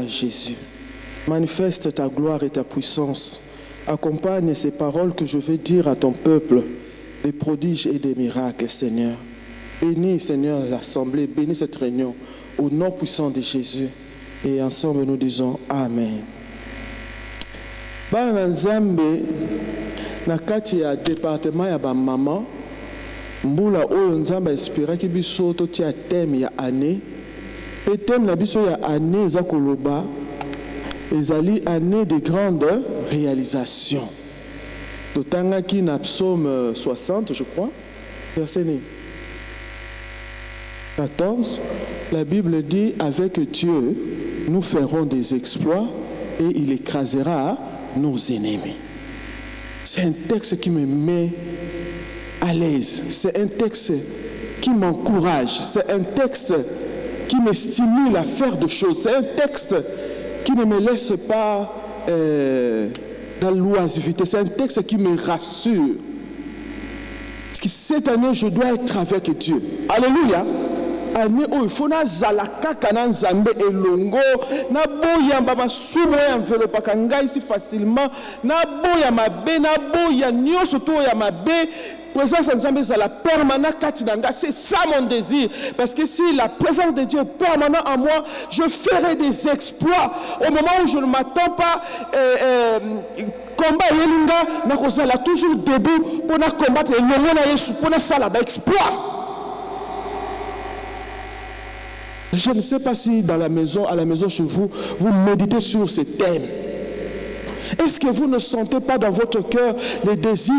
à Jésus. Manifeste ta gloire et ta puissance. Accompagne ces paroles que je vais dire à ton peuple, des prodiges et des miracles, Seigneur. Bénis, Seigneur, l'assemblée, bénis cette réunion, au nom puissant de Jésus. Et ensemble, nous disons Amen. Bana Nzambe, na kati ya département ya ba maman, mbula oyo Nzambe inspiraki biso to tia thème ya année. Et thème na biso ya année eza koloba ezali année de grandes réalisations. Totangaki na psaume 60, je crois, verset 14, la Bible dit, avec Dieu, nous ferons des exploits et il écrasera nos ennemis. C'est un texte qui me met à l'aise. C'est un texte qui m'encourage. C'est un texte qui me stimule à faire des choses. C'est un texte qui ne me laisse pas dans l'oisiveté. C'est un texte qui me rassure. Parce que cette année, je dois être avec Dieu. Alléluia. Année où il faut na zalaka kana nzambe elongo na boya mbaba sumo ya enveloppe kanga ici facilement na boya mabe na boya nyonso to ya mabe présence nzambe za la permanente kati nanga. C'est ça mon désir, parce que si la présence de Dieu est permanente en moi, je ferai des exploits au moment où je ne m'attends pas. Combat yelinga na kozala toujours debout pour na combattre le nom na Yesu pour na sala ba exploit. Je ne sais pas si dans la maison, à la maison chez vous, vous méditez sur ces thèmes. Est-ce que vous ne sentez pas dans votre cœur le désir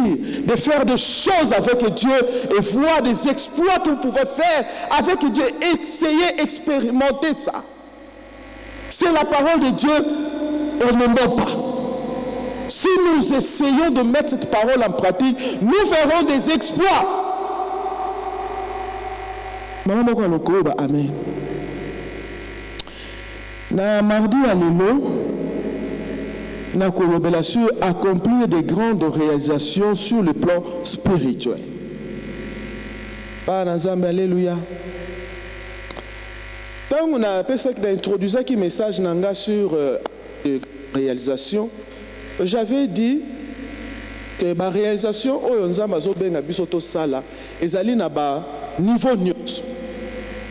de faire des choses avec Dieu et voir des exploits que vous pouvez faire avec Dieu? Essayez, expérimenter ça. C'est la parole de Dieu, elle ne ment pas. Si nous essayons de mettre cette parole en pratique, nous ferons des exploits. Amen. Na mardi à l'élo, na kolobela sur accomplir des grandes réalisations sur le plan spirituel. Alléluia. Quand on a introduit un message nanga sur réalisation, j'avais dit que ma réalisation oyo nzamba zo benga biso to sala ezali na ba niveau nyonso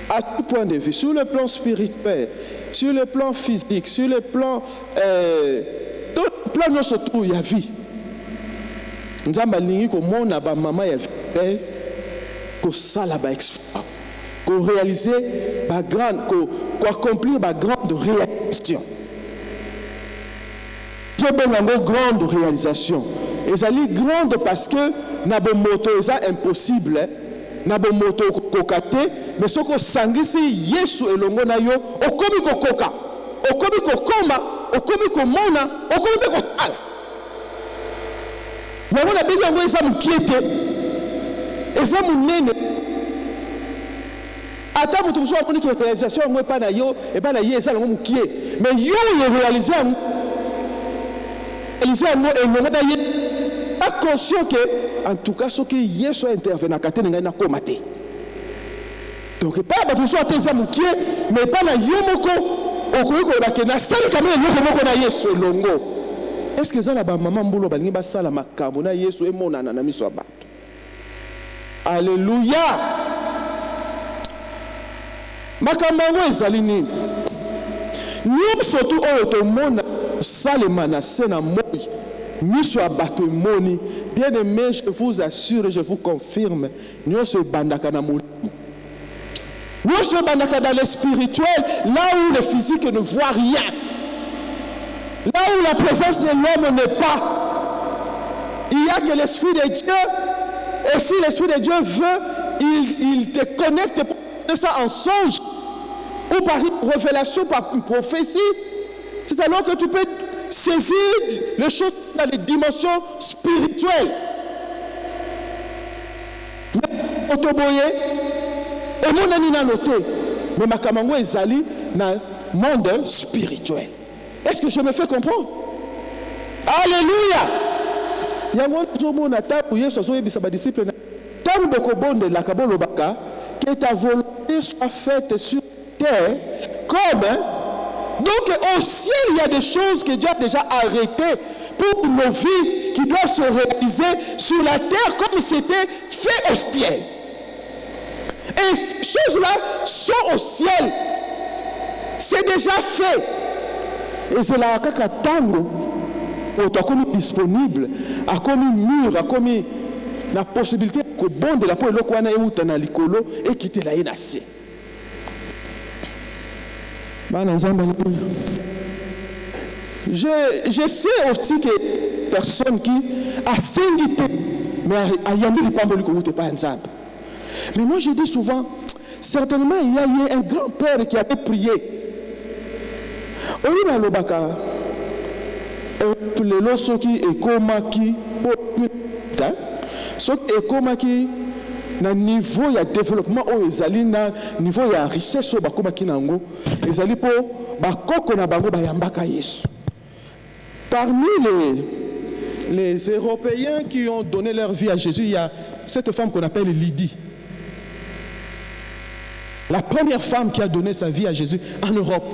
à tout point de vue, sur le plan spirituel, sur le plan physique, sur le plan tout le plan nyonso to ya vie. Nzamba lingi ko mona ba mama ya vie ko sala ba exploit, ko réaliser ba grande ko accomplir ba grande réalisation. Je benga grande réalisation. Ezali grande parce que na bo moto eza impossible, na bo moto kokate, mais soko sangisi Yesu elongo na yo, okomi kokoka, okomi kokoma, okomi komona, okomi pe kotala. Yango na bengi yango eza mukiete, eza munene. Ata mutu muso akoni ki réalisation yango epa na yo, epa na ye eza yango mukie, mais yo ye réaliser yango. Elise yango elongo na ye. Pas conscient que, en tout cas, ce qui est soit intervenu, na komate. Donc, pas battu soit atteint moukié, mais pas la yomoko, au courant que na salle quand même, yomoko na yesu longo. Est-ce que ça la maman mbolo balingi ba sala makambo na yesu e mona na miso abato? Alléluia. Makambo ezali nini? Nous surtout oyo to mona salema na sena moi. Miso abato moni, bien aimé, je vous assure et je vous confirme, nous sommes bandaka na moni. Nous sommes bandaka dans le spirituel, là où le physique ne voit rien, là où la présence de l'homme n'est pas. Il n'y a que l'esprit de Dieu, et si l'esprit de Dieu veut, il te connecte pour ça en songe, ou par une révélation, par une prophétie. C'est alors que tu peux saisir les choses dans les dimensions spirituelles. Mais otoboye et mon ami n'a noté, mais ma kamango ezali na monde spirituel. Est-ce que je me fais comprendre? Alléluia. Yango zomo na tabu Yesu zo yebisa ba disciple na tabu boko bonde la kabolo baka que ta volonté soit faite sur terre comme Donc au ciel, il y a des choses que Dieu a déjà arrêtées pour nos vies qui doivent se réaliser sur la terre comme c'était fait au ciel. Et ces choses-là sont au ciel. C'est déjà fait. Et c'est là que tango, comme disponible, a comme mur, a comme la possibilité que bon de la peau et l'eau likolo et quitter la NAC. Je sais aussi que personne qui a singité, mais a yambi li pamboli ko pas ensemble. Mais moi je dis souvent, certainement il y a eu un grand-père qui avait prié. Oli balobaka le loso qui ekomaki soki ekomaki na niveau ya développement o ezali na niveau ya richesse o bakomaki nango ezali po bakoko na bango bayambaka Yesu. Parmi les Européens qui ont donné leur vie à Jésus, il y a cette femme qu'on appelle Lydie. La première femme qui a donné sa vie à Jésus en Europe.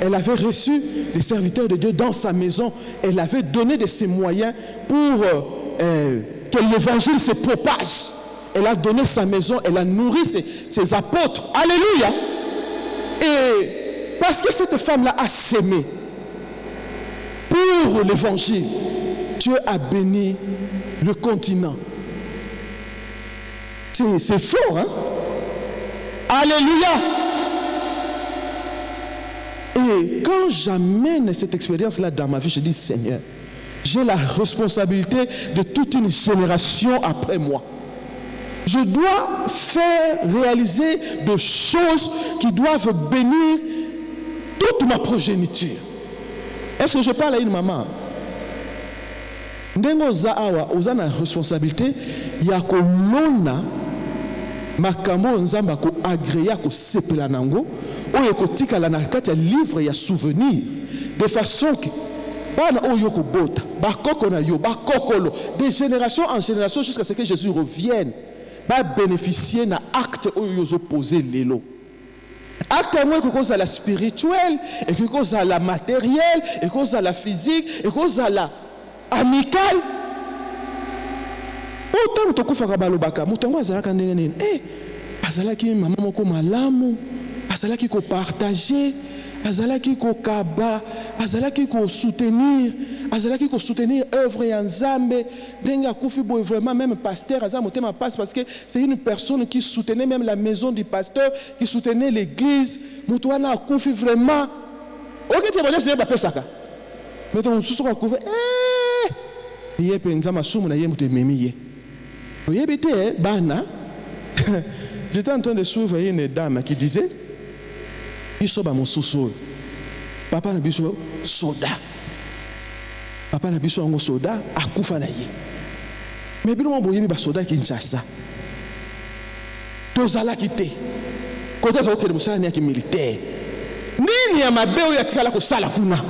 Elle avait reçu les serviteurs de Dieu dans sa maison. Elle avait donné de ses moyens pour que l'évangile se propage. Elle a donné sa maison, elle a nourri ses apôtres. Alléluia! Et parce que cette femme-là a sémé pour l'évangile, Dieu a béni le continent. C'est fort, hein? Alléluia! Et quand j'amène cette expérience-là dans ma vie, je dis, Seigneur, j'ai la responsabilité de toute une génération après moi. Je dois faire réaliser des choses qui doivent bénir toute ma progéniture. Est-ce que je parle à une maman? Ndengo oza awa, oza na responsabilité ya kolona makambo nzamba ko agréya ko sepela nango oyo kotikala na kati ya livre ya souvenir de façon que bana oyo ko bota bakoko na yo bakokolo de génération en génération jusqu'à ce que Jésus revienne va bénéficier na acte oyo zo poser lelo. Acte moi que cause à la spirituelle et que cause à la matérielle et cause à la physique et cause à la amical. Autant to kufa balobaka mutongo azalaka ndenge nini azalaki mama moko malamu azalaki ko partager azalaki ko kaba azalaki ko soutenir œuvre ya Nzambe ndenge akufi boy vraiment même pasteur azama motema passe parce que c'est une personne qui soutenait même la maison du pasteur qui soutenait l'église mutu wana akufi vraiment okete bonese ne ba pesaka mais ton susu ko akufi ye penza masumu na ye mutu ememiye oyebite bana. J'étais en train de suivre une dame qui disait biso ba mosusu papa na biso soda papa na biso ngo soda akufa na ye mais bino boyebi ba soda Kinshasa tozala kite kota za okele musala ni ya militaire nini ya mabeo ya tikala ko sala kuna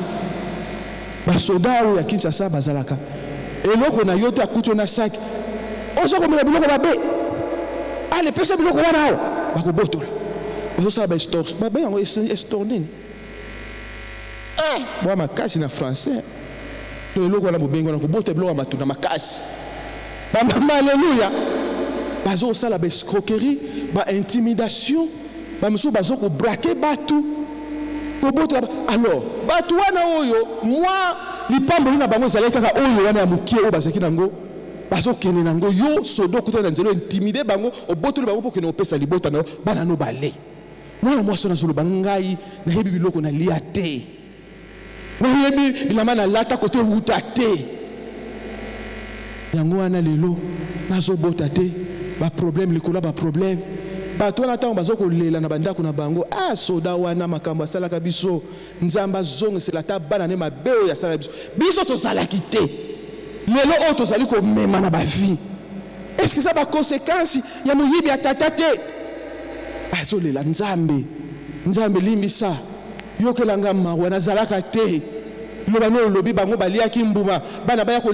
ba soda ya Kinshasa bazalaka eloko na yote akuto na sac ozo ko mela biloko babe ale pesa biloko wana awo bakobotola ozo sala ba store ba yango store nini moi makasi na français le logo na bobengo na kobota biloko matuna makasi ba mama alléluia bazo sala ba escroquerie ba intimidation ba muso bazo ko braquer batu kobota alors batu wana oyo moi lipamboli na bango zaleka ka oyo wana ya mukie o bazaki nango bazo kene nango yo sodo kuta na nzelo intimider bango obotoli bango pour que no pesa libota na bana no bale mwana mwaso na zolo bangai na hebi biloko na liate na hebi bilama na lata kote uta te yango wana lelo nazo bota te ba problème likola ba problème bato na tango bazoko lela na bandako na bango soda wana makambo asalaka biso nzamba zonge c'est la tabana ne mabeo ya sala biso to sala kité lelo o to sali ko mema na ba vie est-ce que ça ba conséquence ya moyibi atatate bazo lela nzambe limbisa yokelanga mawa na zalaka te loba no lobi bango balia kimbuma bana baya ko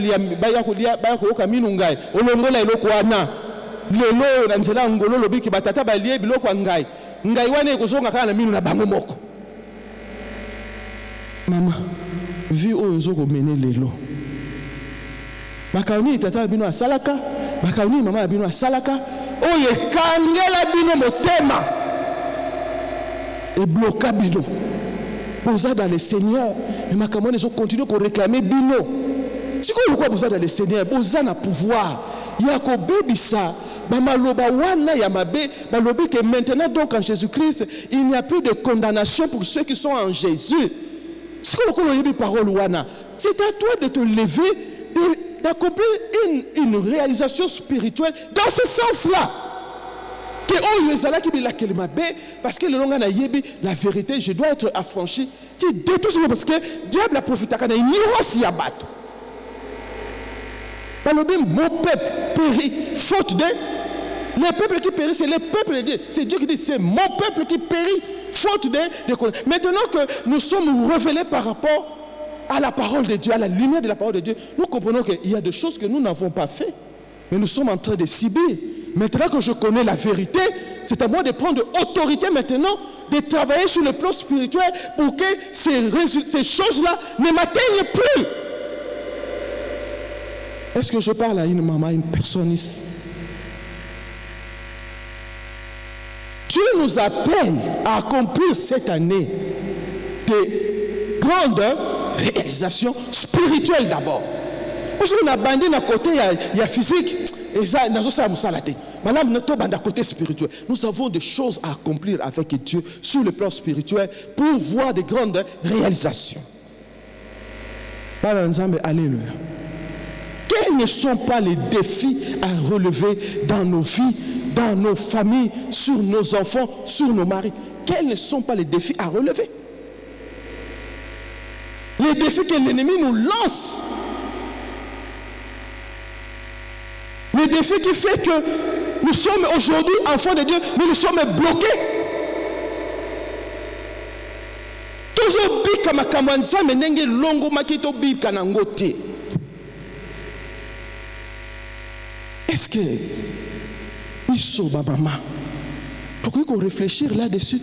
yoka minungai olongola eloko wana lelo na nzela ngolo lobiki batata balie biloko ngai wana ekozonga kana minu na bango moko Maman, vie oyo zo komene lelo. Makauni tata bino asalaka, makauni mama bino asalaka, oye kangela bino motema. Et bloquer bino. Vous êtes dans le Seigneur, mais makamoni ils ont continué pour réclamer bino. Si vous êtes dans le Seigneur, vous avez un pouvoir. Yakobe bisa. Bamaloba wana yamabe, balobi que maintenant donc en Jésus-Christ, il n'y a plus de condamnation pour ceux qui sont en Jésus. Si vous avez une parole wana, c'est à toi de te lever, d'accomplir une réalisation spirituelle dans ce sens-là. Que oh yezala qui bila kelmabe parce que le longa na yebi la vérité, je dois être affranchi. Tu détruis ça parce que diable a profité kana ignorance ya bato. Balobi mon peuple périt faute de. Le peuple qui périt, c'est le peuple de Dieu. C'est Dieu qui dit, c'est mon peuple qui périt, faute de. Maintenant que nous sommes révélés par rapport à la parole de Dieu, à la lumière de la parole de Dieu, nous comprenons qu'il y a des choses que nous n'avons pas fait, mais nous sommes en train de subir. Maintenant que je connais la vérité, c'est à moi de prendre autorité maintenant, de travailler sur le plan spirituel pour que ces choses-là ne m'atteignent plus. Est-ce que je parle à une maman, à une personne ici? Dieu nous appelle à accomplir cette année de grandes réalisations spirituelles d'abord. Parce qu'on a bandé d'un côté, il y a physique, et ça, côté spirituel. Nous avons des choses à accomplir avec Dieu sur le plan spirituel pour voir de grandes réalisations. Alléluia. Quels ne sont pas les défis à relever dans nos vies, dans nos familles, sur nos enfants, sur nos maris? Quels ne sont pas les défis à relever? Les défis que l'ennemi nous lance. Le défi qui fait que nous sommes aujourd'hui enfants de Dieu, mais nous sommes bloqués. Toujours bika makamanza menenge longo makito bika nangote. Est-ce que ils sont maman? Pourquoi qu'on réfléchir là-dessus?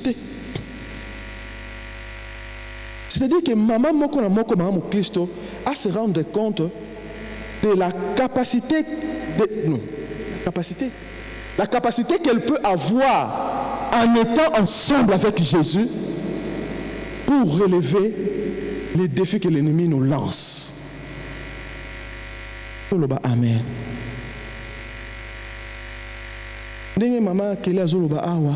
C'est-à-dire que maman moko na moko maman Christo a se rendre compte de la capacité la capacité qu'elle peut avoir en étant ensemble avec Jésus pour relever les défis que l'ennemi nous lance. Amen. Ndenge mama kele azoloba awa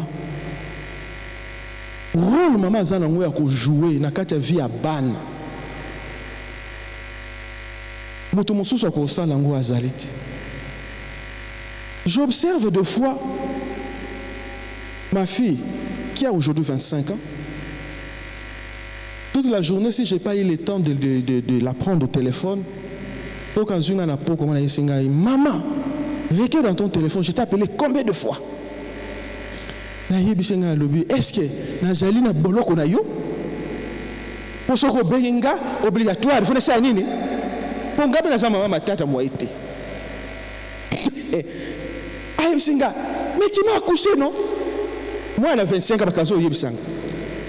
rôle mama azana ngo ya ko jouer na kati ya vie ya bana moto mosusu akosala ngo azali te. J'observe deux fois ma fille qui a aujourd'hui 25 ans. Toute la journée, si je n'ai pas eu le temps de la prendre au téléphone, il faut qu'un jour, maman, regarde dans ton téléphone, je t'ai appelé combien de fois? Est-ce que Nazali na boloko na yo? Pour ce que benga obligatoire, il faut laisser à nini? Pour ngabe na maman matata moi été. Ah, mais tu m'as accouché, non? Moi, elle a 25 ans,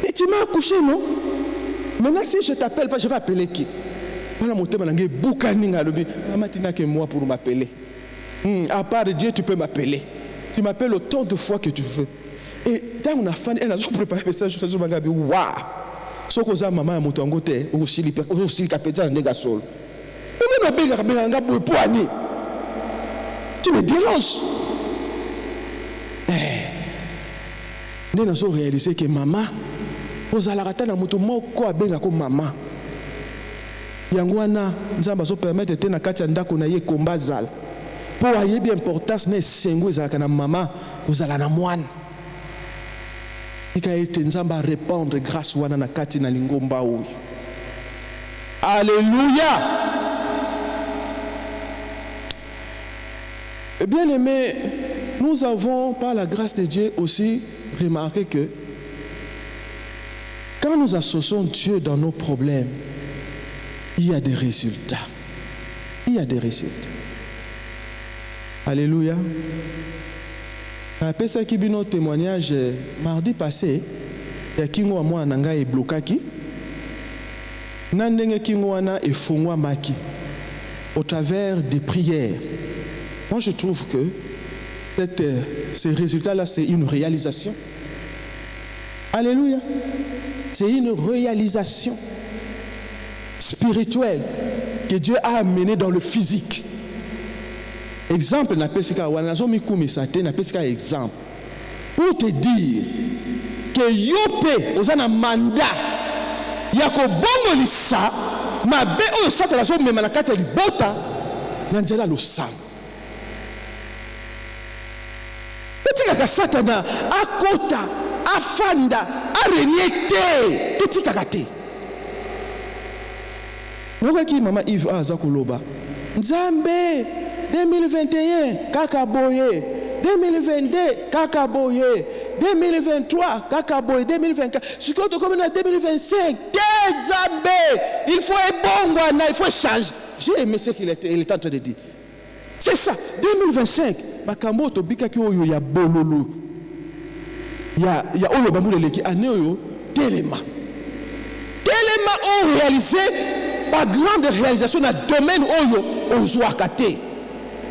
mais tu m'as accouché, non? Maintenant, si je ne t'appelle pas, je vais appeler qui? Voilà mon thème, que moi pour m'appeler. À part Dieu, tu peux m'appeler. Tu m'appelles autant de fois que tu veux. Et dans mon affaire, elle a préparé un message sur le magasin. Waouh! Ce que ça, maman, mon tango, aussi le capitaine de Négasol. Tu me déranges. Nous avons réalisé que maman, vous allez rater la moto moko abenga ko maman. Yangwana, nous allons permettre de na kati ndako na ye komba zal. Pour ayebi importance na sengo ezalaka na maman, vous allez na moine. Ika ete nzamba répandre grâce wana na kati na lingomba oyo. Alléluia. Bien aimé, nous avons par la grâce de Dieu aussi remarqué que quand nous associons Dieu dans nos problèmes, il y a des résultats. Il y a des résultats. Alléluia. Après ça, qui vit notre témoignage mardi passé, il y a qui moi nanga et blocaki. Nandenge kingwana et fungwa maki au travers des prières. Moi je trouve que ce résultat-là c'est une réalisation. Alléluia. C'est une réalisation spirituelle que Dieu a amenée dans le physique. Exemple, exemple. Pour te dire que Yope, aux un mandat, Yako bongo lisa, ma be o sata la so me manakata li bota, nanjela lo sang. Petit kaka satana, akota, afanda, areniete, petit kakate. Nokaki mama Yves Azakoloba, Nzambe 2021 kakaboye, 2022 kakaboye, 2023 kakaboye, 2024 ce qu'on comme en 2025 Nzambe, il faut ebongwana, il faut changer. J'ai aimé ce qu'il est en train de dire. C'est ça, 2025 makambo to bika ki oyo ya bololo. Ya oyo bamuleleki ane oyo telema. Telema on réalisé par grande réalisation dans le domaine oyo ozwakate.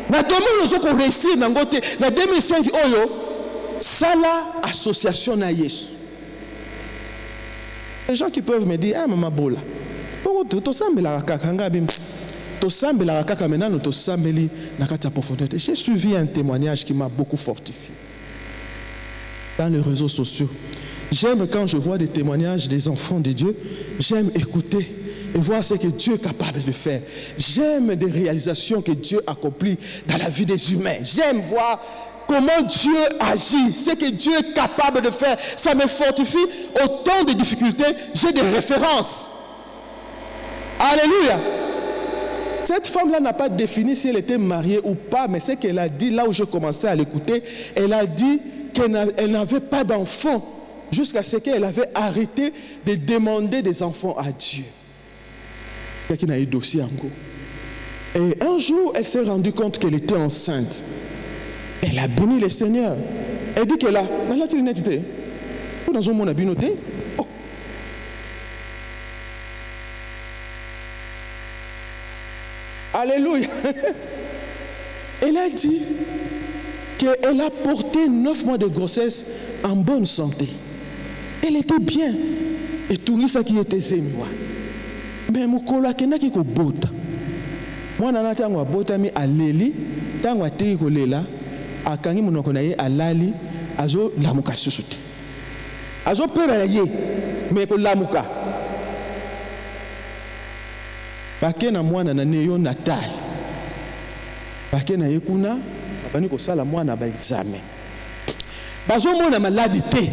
Dans le domaine ozo ko réussir nangote na 2005 oyo sala association na Yesu. Les gens qui peuvent me dire ah mama bola. Bon to sambela kakanga bim. To sambela kaka menano to sambeli na kati ya profondeur. J'ai suivi un témoignage qui m'a beaucoup fortifié. Dans les réseaux sociaux. J'aime quand je vois des témoignages des enfants de Dieu, j'aime écouter et voir ce que Dieu est capable de faire. J'aime des réalisations que Dieu accomplit dans la vie des humains. J'aime voir comment Dieu agit, ce que Dieu est capable de faire. Ça me fortifie. Au temps de difficultés, j'ai des références. Alléluia. Cette femme-là n'a pas défini si elle était mariée ou pas, mais ce qu'elle a dit, là où je commençais à l'écouter, elle a dit qu'elle n'avait pas d'enfants jusqu'à ce qu'elle avait arrêté de demander des enfants à Dieu. Et un jour, elle s'est rendue compte qu'elle était enceinte. Elle a béni le Seigneur. Elle dit qu'elle a... Dans un monde abinoté. Oh. Alléluia. Elle a dit qu'elle a porté 9 mois de grossesse en bonne santé. Elle était bien. Et tout ça qui était moi. Mais mukolo kena ki ko bota. Mwana na tango bota mi aleli, tango atiki ko lela, akangi munoko na ye alali, azo lamuka susuti. Azo peba ye, mais ko lamuka. Bakena mwana na neyo natal. Bakena yekuna, abani ko sala mwana ba examen. Bazo mona maladi te.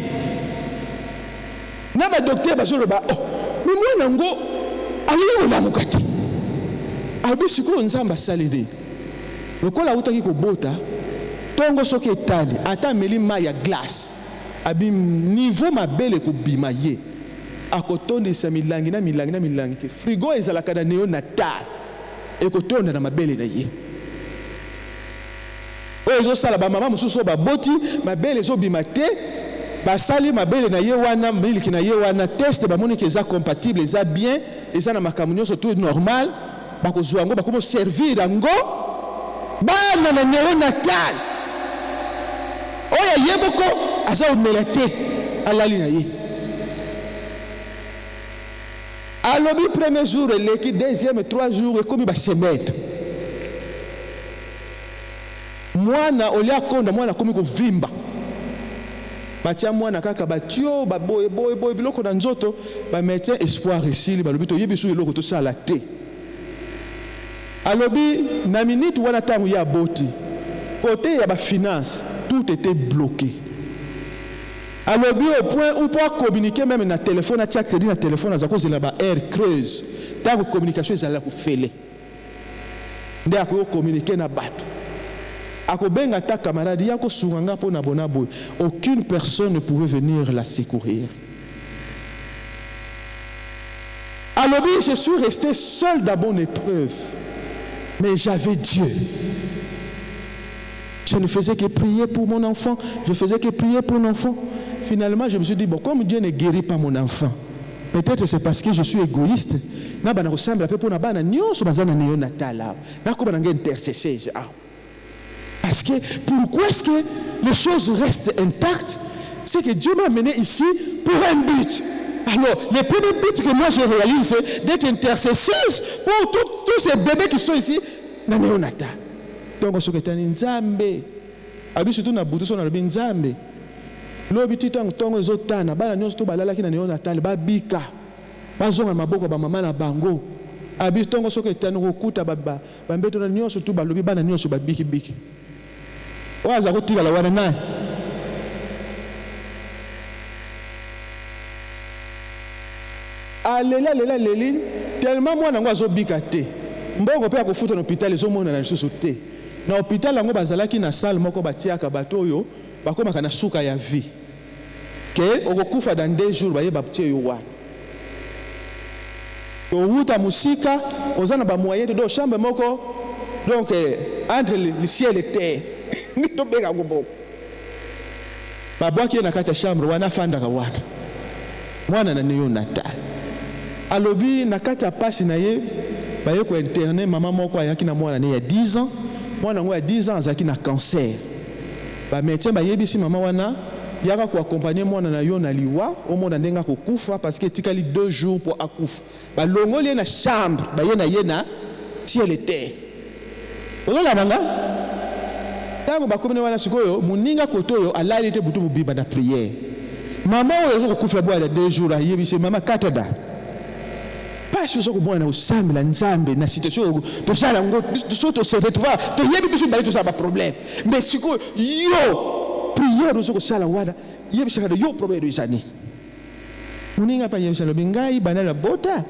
Na ba docteur bazo ba oh, mi mwana ngo aliyo la mukati. Abisiko nzamba salide. Lokola utaki ko bota, tongo soki etali, ata meli ma ya glace. Abi niveau mabele ko bima ye. Akotonde sa milangi na milangi ke frigo ezalaka na néonatal. Ekotonda na mabele na ye. Ozo sala ba mama mususu ba boti, mabele zo bima te. Basali mabele na ye wana miliki na ye wana test ba moni que ça compatible, ça bien, et ça na makamunyo surtout normal, ba ko zuango ba komo servir ngo bana na néonatal. Oya yeboko aza omelate alali na ye. Alobi premier jour l'équipe deuxième 3 jours et comme ba semaine. Mwana olia konda mwana komi ko vimba. Batia mwana kaka batio ba boy biloko na nzoto ba médecin espoir esili ba lobito yebisu eloko to sala te. Alobi na minute wana tangu ya boti. Côté ya ba finance, tout était bloqué. Alobi au point où pour communiquer même na téléphone, atia crédit na téléphone à cause de la air creuse. Tangu communication ezala ku fele. Nde ako communiquer na bato. Akobenga ta camarade yako sunganga po na bonabo, aucune personne ne pouvait venir la secourir. Alors je suis resté seul dans mon épreuve, mais j'avais Dieu. Je ne faisais que prier pour mon enfant, je faisais que prier pour mon enfant. Finalement, je me suis dit, bon, comme Dieu ne guérit pas mon enfant, peut-être c'est parce que je suis égoïste. Na bana ressemble un peu pour na bana nyonso bazana néonatal. Na ko bana intercesseuse. Parce que pourquoi est-ce que les choses restent intactes? C'est que Dieu m'a amené ici pour un but. Alors, le premier but que moi je réalise, c'est d'être intercesseuse pour tous ces bébés qui sont ici na néonatal. Donc ce que tu as nzambe. Abi surtout na butu so na lobi nzambe. Lobi titango tongo ezotana bana nyonso to balala ki na néonatal ba bika. Bazonga maboko ba mama na bango. Abi tongo so que tu as nokuta baba. Ba mbeto na nyonso to balobi bana nyonso ba biki biki. Waza kotika la wana na. Alela leli tellement moi nango azobika te. Mbongo pe akofuta na hôpital ezomona na lisusu te. Na hôpital yango bazalaki na salle moko batiaka bato oyo bakomaka na suka ya vie. Ke okokufa dans 2 jours baye batie yo wana. Outa musika ozana ba moyen de do chambre moko donc entre le ciel et terre. Nito bega ngombo. Babwaki na kati ya chambre wana fanda ka wana. Mwana na néonatal. Alobi na kati ya pasi na ye baye ko interner mama moko ayaki na mwana ne ya 10 ans. Mwana ngo ya 10 ans azaki na cancer. Ba médecin ba yebisi mama wana yaka ko accompagner mwana na yo na liwa au mona ndenga ko kufa parce que tikali 2 jours pour akufa. Ba longoli na chambre ba ye na ciel et terre. Ozola banga tango bakomene wana sikoyo muninga kotoyo alali te butu bubiba na prière. Mama oyo zo kufa bwa 2 jours ayebisi mama katada. Pas chose ko mwana osambela nzambe na situation to sala ngo to se retrouver to yebi biso bali to sa ba problème. Mais sikoyo yo prière zo ko sala wana yebi saka yo problème izani. Muninga pa yebi sala bingai banala bota.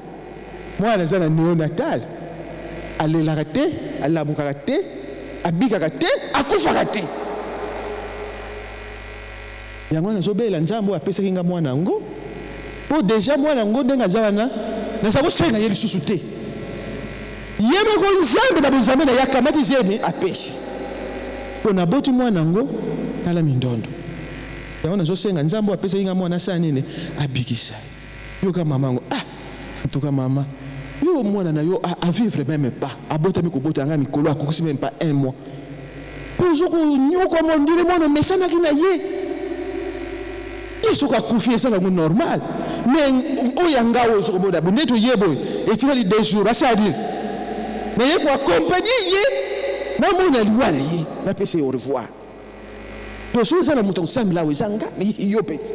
Mwana zana néonatal. Alela kate, alamuka kate, abika kate, akufa kate. Yango na zobela nzambo apesa kinga mwana ngo. Po déjà mwana ngo ndenga zawana na sabo senga yeli susute. Yema ko nzambe na bunzambe na yakamati zemi apesi. Po na boti mwana ngo ala mindondo. Yango na zosenga nzambo apesa kinga mwana sa nini abikisa. Yo kama mamango ntuka mama. Yo mwana na yo a vivre même pas. Abota mi ko bota nga mikolo akokusi même pas 1 mois. Pozo ko nyoko mondire mwana mesana kina ye. Yesu ka kufie ça là normal. Mais oyanga o so ko boda buneto yebo et tu vas les 2 jours ça dire. Mais ye ko accompagner ye na mona liwana ye na pese au revoir. Donc so ça na muto samla wezanga yo peti.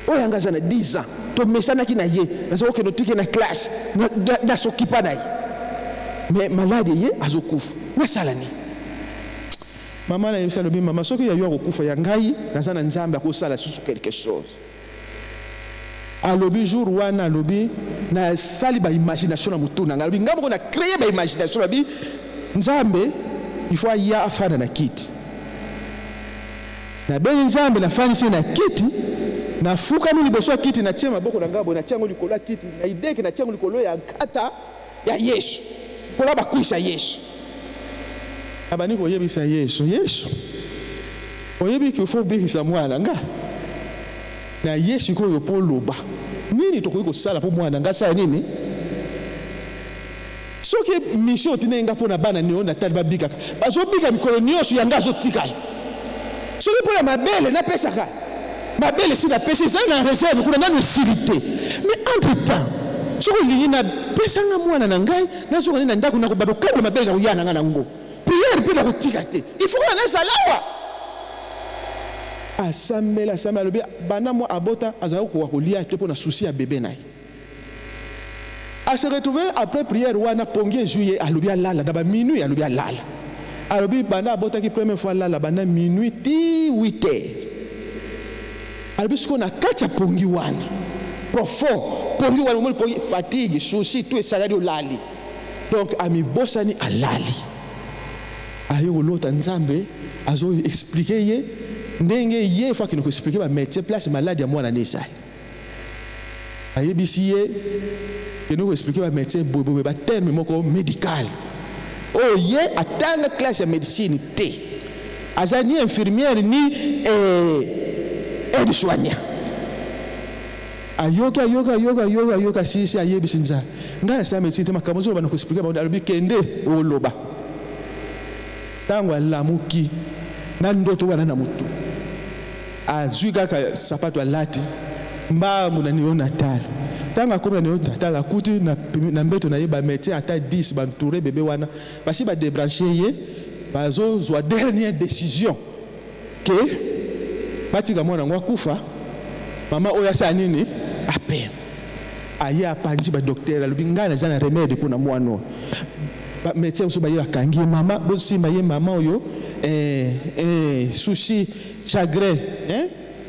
Oyanga za na 10 ans. To mesana kina ye na so ke no tike na classe na sokipa na ye. Mais malade ye azokufa. Na sala ni. Maman na yebisa lobi mama soki ya yo akokufa ya ngai na sana nzambe akosala susu quelque chose. Alobi jour wana alobi na sali ba imagination na mutuna ngalobi ngambo na créer ba imagination lobi nzambe il faut ya afana na kiti. Na ben nzambe na fani na kiti na fuka mimi liboso kiti na tia maboko na ngabo na tia ngoli kola kiti na ideke na tia ngoli kolo ya kata ya Yesu. Kola ba kuisa Yesu. Abani ko yebisa Yesu. Oyebi ki faut bikisa mwana nga. Na Yesu ko yo poloba. Nini to ko sala po mwana nga sa nini? Soki mission tinenga po na bana niona tali bika. Bazo bika mikolo nyosho ya ngazo tikai. Soki po na mabele na pesa ka. Mabele si na pesa ça na réserve kuna na usilité. Mais entre-temps, soki lina pesa nga mwana na ngai na soki na ndako na ko bado kabla mabele na uyana nga na ngo. Prière peut la retirer. Il faut qu'on ait ça là. Asambela lobi bana mo abota azao ko kolia te pour na souci à bébé naï. A se retrouver après prière wana pongier juillet alobi alala daba minuit alobi alala. Alobi bana abota ki première fois lala bana minuit ti 8h. Alobi ce qu'on a kacha pongi wana profond pongi wana mo pongi fatigue souci tout salade lali. Donc ami bosani alali. Ayo l'autre nzambe azo expliquer ye ndenge ye fois qu'il nous expliquer ba médecin place malade ya mwana nesa ayebisi ye que nous expliquer ba médecin bobo ba terme moko médical oh ye atanga classe ya médecine te azani infirmière ni aide-soignant ayoka si ayebisi nzala ngana sa médecine te makambo zo bana ko expliquer ba alobi kende oloba tango alamuki na ndoto wana na mutu azwi kaka sapato alati mbangu na néonatal tango akomi na néonatal akuti na mbeto na ye ba médecin ata 10 bantouré bébé wana basi ba débrancher ye bazozwa dernière décision ke batika mwana ngo akufa mama oyo asa nini ape aye apanji ba docteur alobi ngana zana remède pour na mwana ba médecin so ba ye akangi mama bosimba ye mama oyo souci chagrin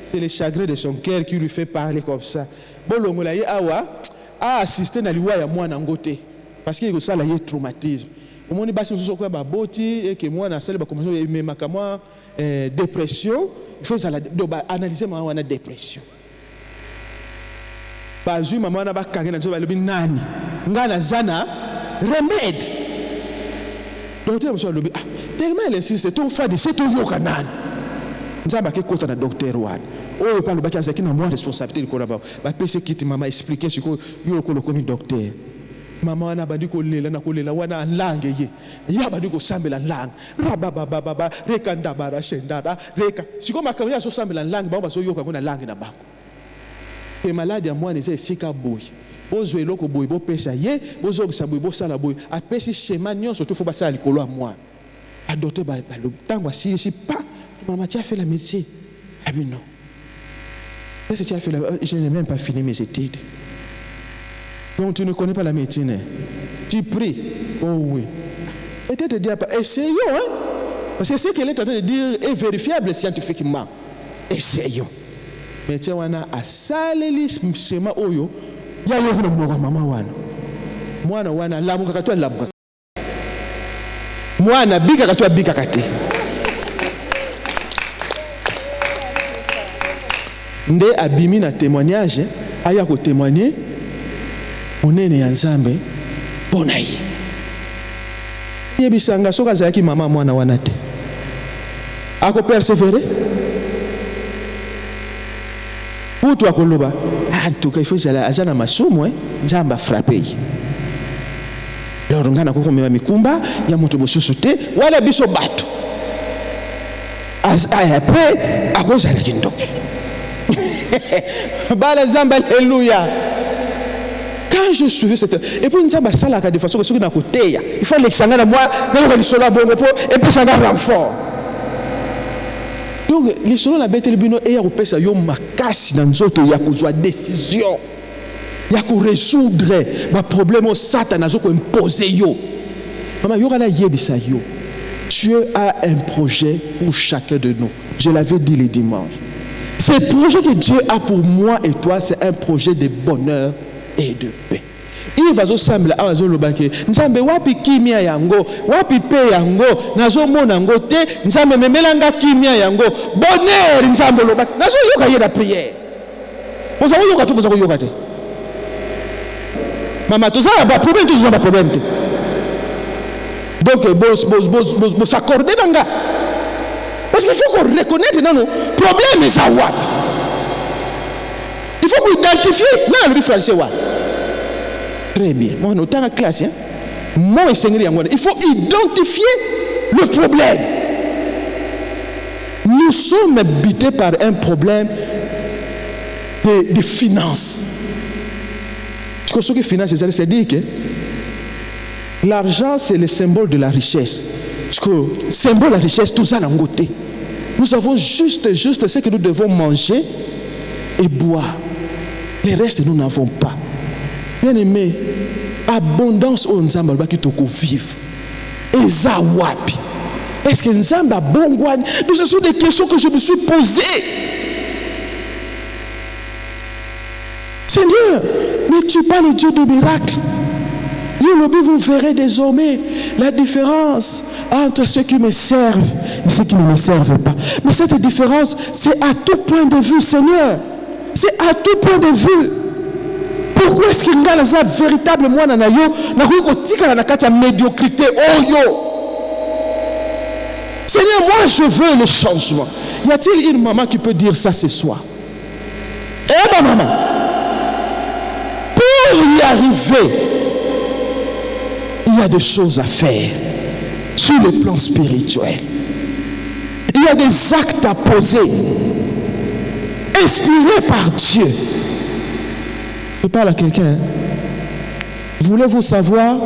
c'est le chagrin de son cœur qui lui fait parler comme ça bolongo la ye awa a assister na liwa ya mwana ngote parce que il ça la ye traumatisme omoni basi mususu kwa baboti et que mwana asali ba commencer même kama dépression il faut ça la analyser mwana wana dépression bazui mama wana bakange na zo balobi nani ngana zana remède docteur monsieur lobi tellement il insiste tout fa de c'est tout yoka nani nzamba ke kota na docteur wana oyo pa lobaki azaki na moi responsabilité ko là-bas ba pese kiti mama expliquer ce ko yo ko lokomi docteur mama wana bandi ko lela na ko lela wana langue ye ya bandi ko sambela langue rababa reka ndabara shendaba reka siko makamya so sambela langue ba so yoka ngona langue na bango et malade ya mwana eza esika boy bozwe eloko boy bo pesa ye bozokisa boy bo sala boy apesi schéma nyonso to fo basala likolo ya mwana adote ba tango asisi pas maman tu as fait la médecine ah mais non est-ce que tu as fait je n'ai même pas fini mes études donc tu ne connais pas la médecine tu pries oh oui peut-être dire pas essayons parce que ce qu'elle est en train de dire est vérifiable scientifiquement essayons mais tu wana asaleli schéma oyo ya yo na mama mwana wana lamuka katwa lamuka mwana bika katwa bika kati nde abimi na témoignage aya ko témoigner monene ya Nzambe pona ye yebisanga soka zaki mama mwana wana te ako persévérer pour toi koloba en tout cas il faut jala azana masumu Nzamba frapper loro ngana ko komema mikumba ya moto bosusu te wala biso bato après akozala kindoki bala Nzamba alléluia quand je suivais cette et puis Nzamba sala ka de façon que ce qui na côté il faut l'exanga na moi na ko solo bongo po et puis ça va renfort donc les solo na bête libino et ya ko pesa yo makasi na nzoto ya kozwa décision ya ko résoudre ma problème au satan azo ko imposer yo mama yo kana yebisa yo Dieu a un projet pour chacun de nous. Je l'avais dit le dimanche. Ce projet que Dieu a pour moi et toi, c'est un projet de bonheur et de paix. Il va sembler à Zolobake. Nzambe wapi kimia yango, wapi pe yango, nazo mona yango te, Nzambe memelanga kimia yango, bonheur Nzambe lobake. Nazo yoka yeda prière. Vous avez yoka tout vous avez yoka te. Maman, tout ça a pas problème, tout ça pas problème te. Donc, vous s'accordez dans le parce qu'il faut qu'on reconnaisse non, problème est ça. Il faut qu'on identifie. Non, le français. Très bien. Moi, nous sommes en classe. Moi, il faut identifier le problème. Nous sommes habités par un problème de finances. Ce que finance, c'est-à-dire que l'argent, c'est le symbole de la richesse. Parce que le symbole de la richesse, tout ça, côté. Nous avons juste ce que nous devons manger et boire. Le reste, nous n'avons pas. Bien aimé, abondance au Nzamba qui te vivre. Et Zawapi. Est-ce que Nzamba bongwan? Ce sont des questions que je me suis posées. Seigneur, mais tu parles le Dieu de miracles. Vous verrez désormais la différence entre ceux qui me servent et ceux qui ne me servent pas. Mais cette différence, c'est à tout point de vue, Seigneur. C'est à tout point de vue. Pourquoi est-ce qu'il y a un véritable moi dans la médiocrité? Oh yo! Seigneur, moi je veux le changement. Y a-t-il une maman qui peut dire ça ce soir? Eh ben maman! arriver, il y a des choses à faire sur le plan spirituel. Il y a des actes à poser, inspirés par Dieu. Je parle à quelqu'un. Voulez-vous savoir?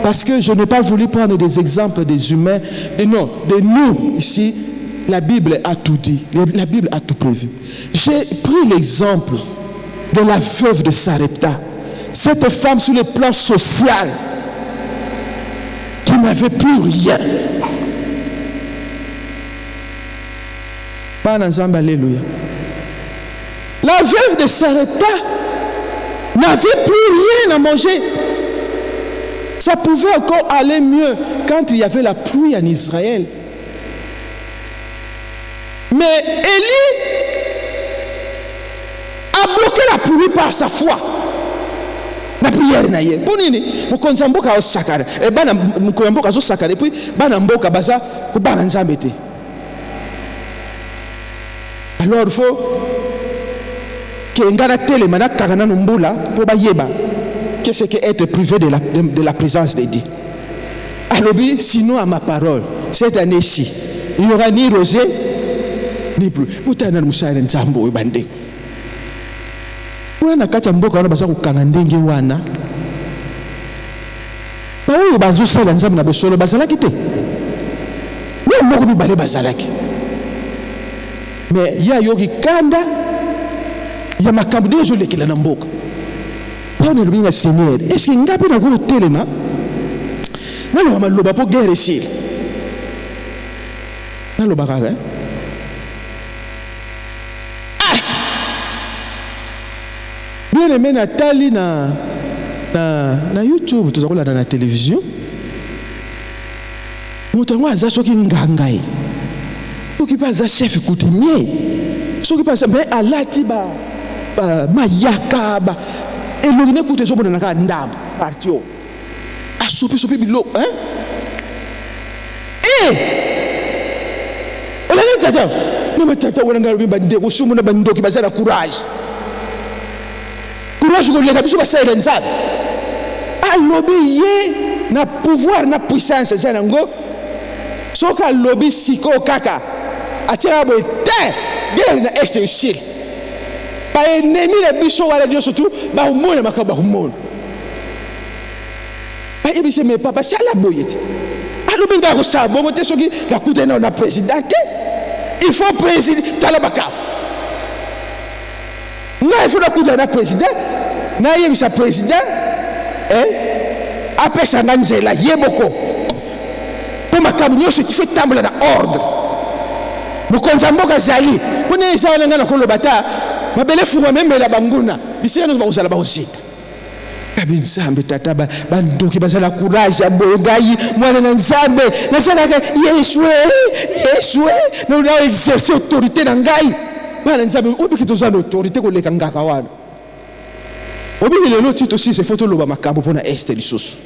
Parce que je n'ai pas voulu prendre des exemples des humains. Et non, de nous, ici, la Bible a tout dit. La Bible a tout prévu. J'ai pris l'exemple de la veuve de Sarepta. Cette femme sur le plan social, qui n'avait plus rien. Pas ensemble, alléluia. La veuve de Sarepta n'avait plus rien à manger. Ça pouvait encore aller mieux quand il y avait la pluie en Israël. Mais Élie a bloqué la pluie par sa foi. La prière na ye. Ponini, mukonza mboka osakara. E bana mukonza mboka zo sakara. Et puis bana mboka baza ko bana nzambe te. Alors il faut que ngana tele mana kakana nombula pour ba yeba. Qu'est-ce que être privé de la présence de Dieu? Alors sinon à ma parole, cette année-ci, il n'y aura ni rosée ni pluie. Mutana musana nzambo bande. Wana kati mboka wana baza kukanga ndenge wana. Ba oyo bazosala nzambe na bosolo bazalaki te. Ni moko mibale bazalaki. Mais ya yoki kanda ya makambo ndezo lekela na mboka. On est le Seigneur. Est-ce qu'il n'y a pas de téléma? Non, on va le pour guerre ici. Non, le barrage. Bien aimé Nathalie na YouTube, tout ça dans la télévision. Nous avons un chef qui ngangai. Qui passe un chef coutumier. Ce qui passe mais à latiba mayaka ba. Et l'on écoute ce bonheur dans ndam partio a soupi bilo hein on a dit tata mais tata on a ngalo bande ko sumu na bando ki bazala courage ko le kabiso ba saïda nzab a lobby ye na pouvoir na puissance ça ngo soka lobby siko kaka atira bo te guerre na est utile. Ennemi les bichons à la Dieu surtout bah au monde makaba au monde bah et bien mais papa c'est la boyette alors bien d'accord ça bon côté ce qui la coûte non la président il faut président talabaka non il faut la coûte la président na yé sa président après ça nganzela yeboko pour makaba nyo c'est fait table dans ordre mukonza mboka zali pour ne ça ngana ko lobata mabele fuwa même la banguna bisena nous bazala baosita kabin nzambe tata bandoki bazala courage ya bogai mwana na nzambe na sala Yesu nous avons exercé autorité na ngai bana nzambe obiki tozana autorité ko leka ngaka wana obiki lelo tito aussi c'est photo loba makambo pona este lisusu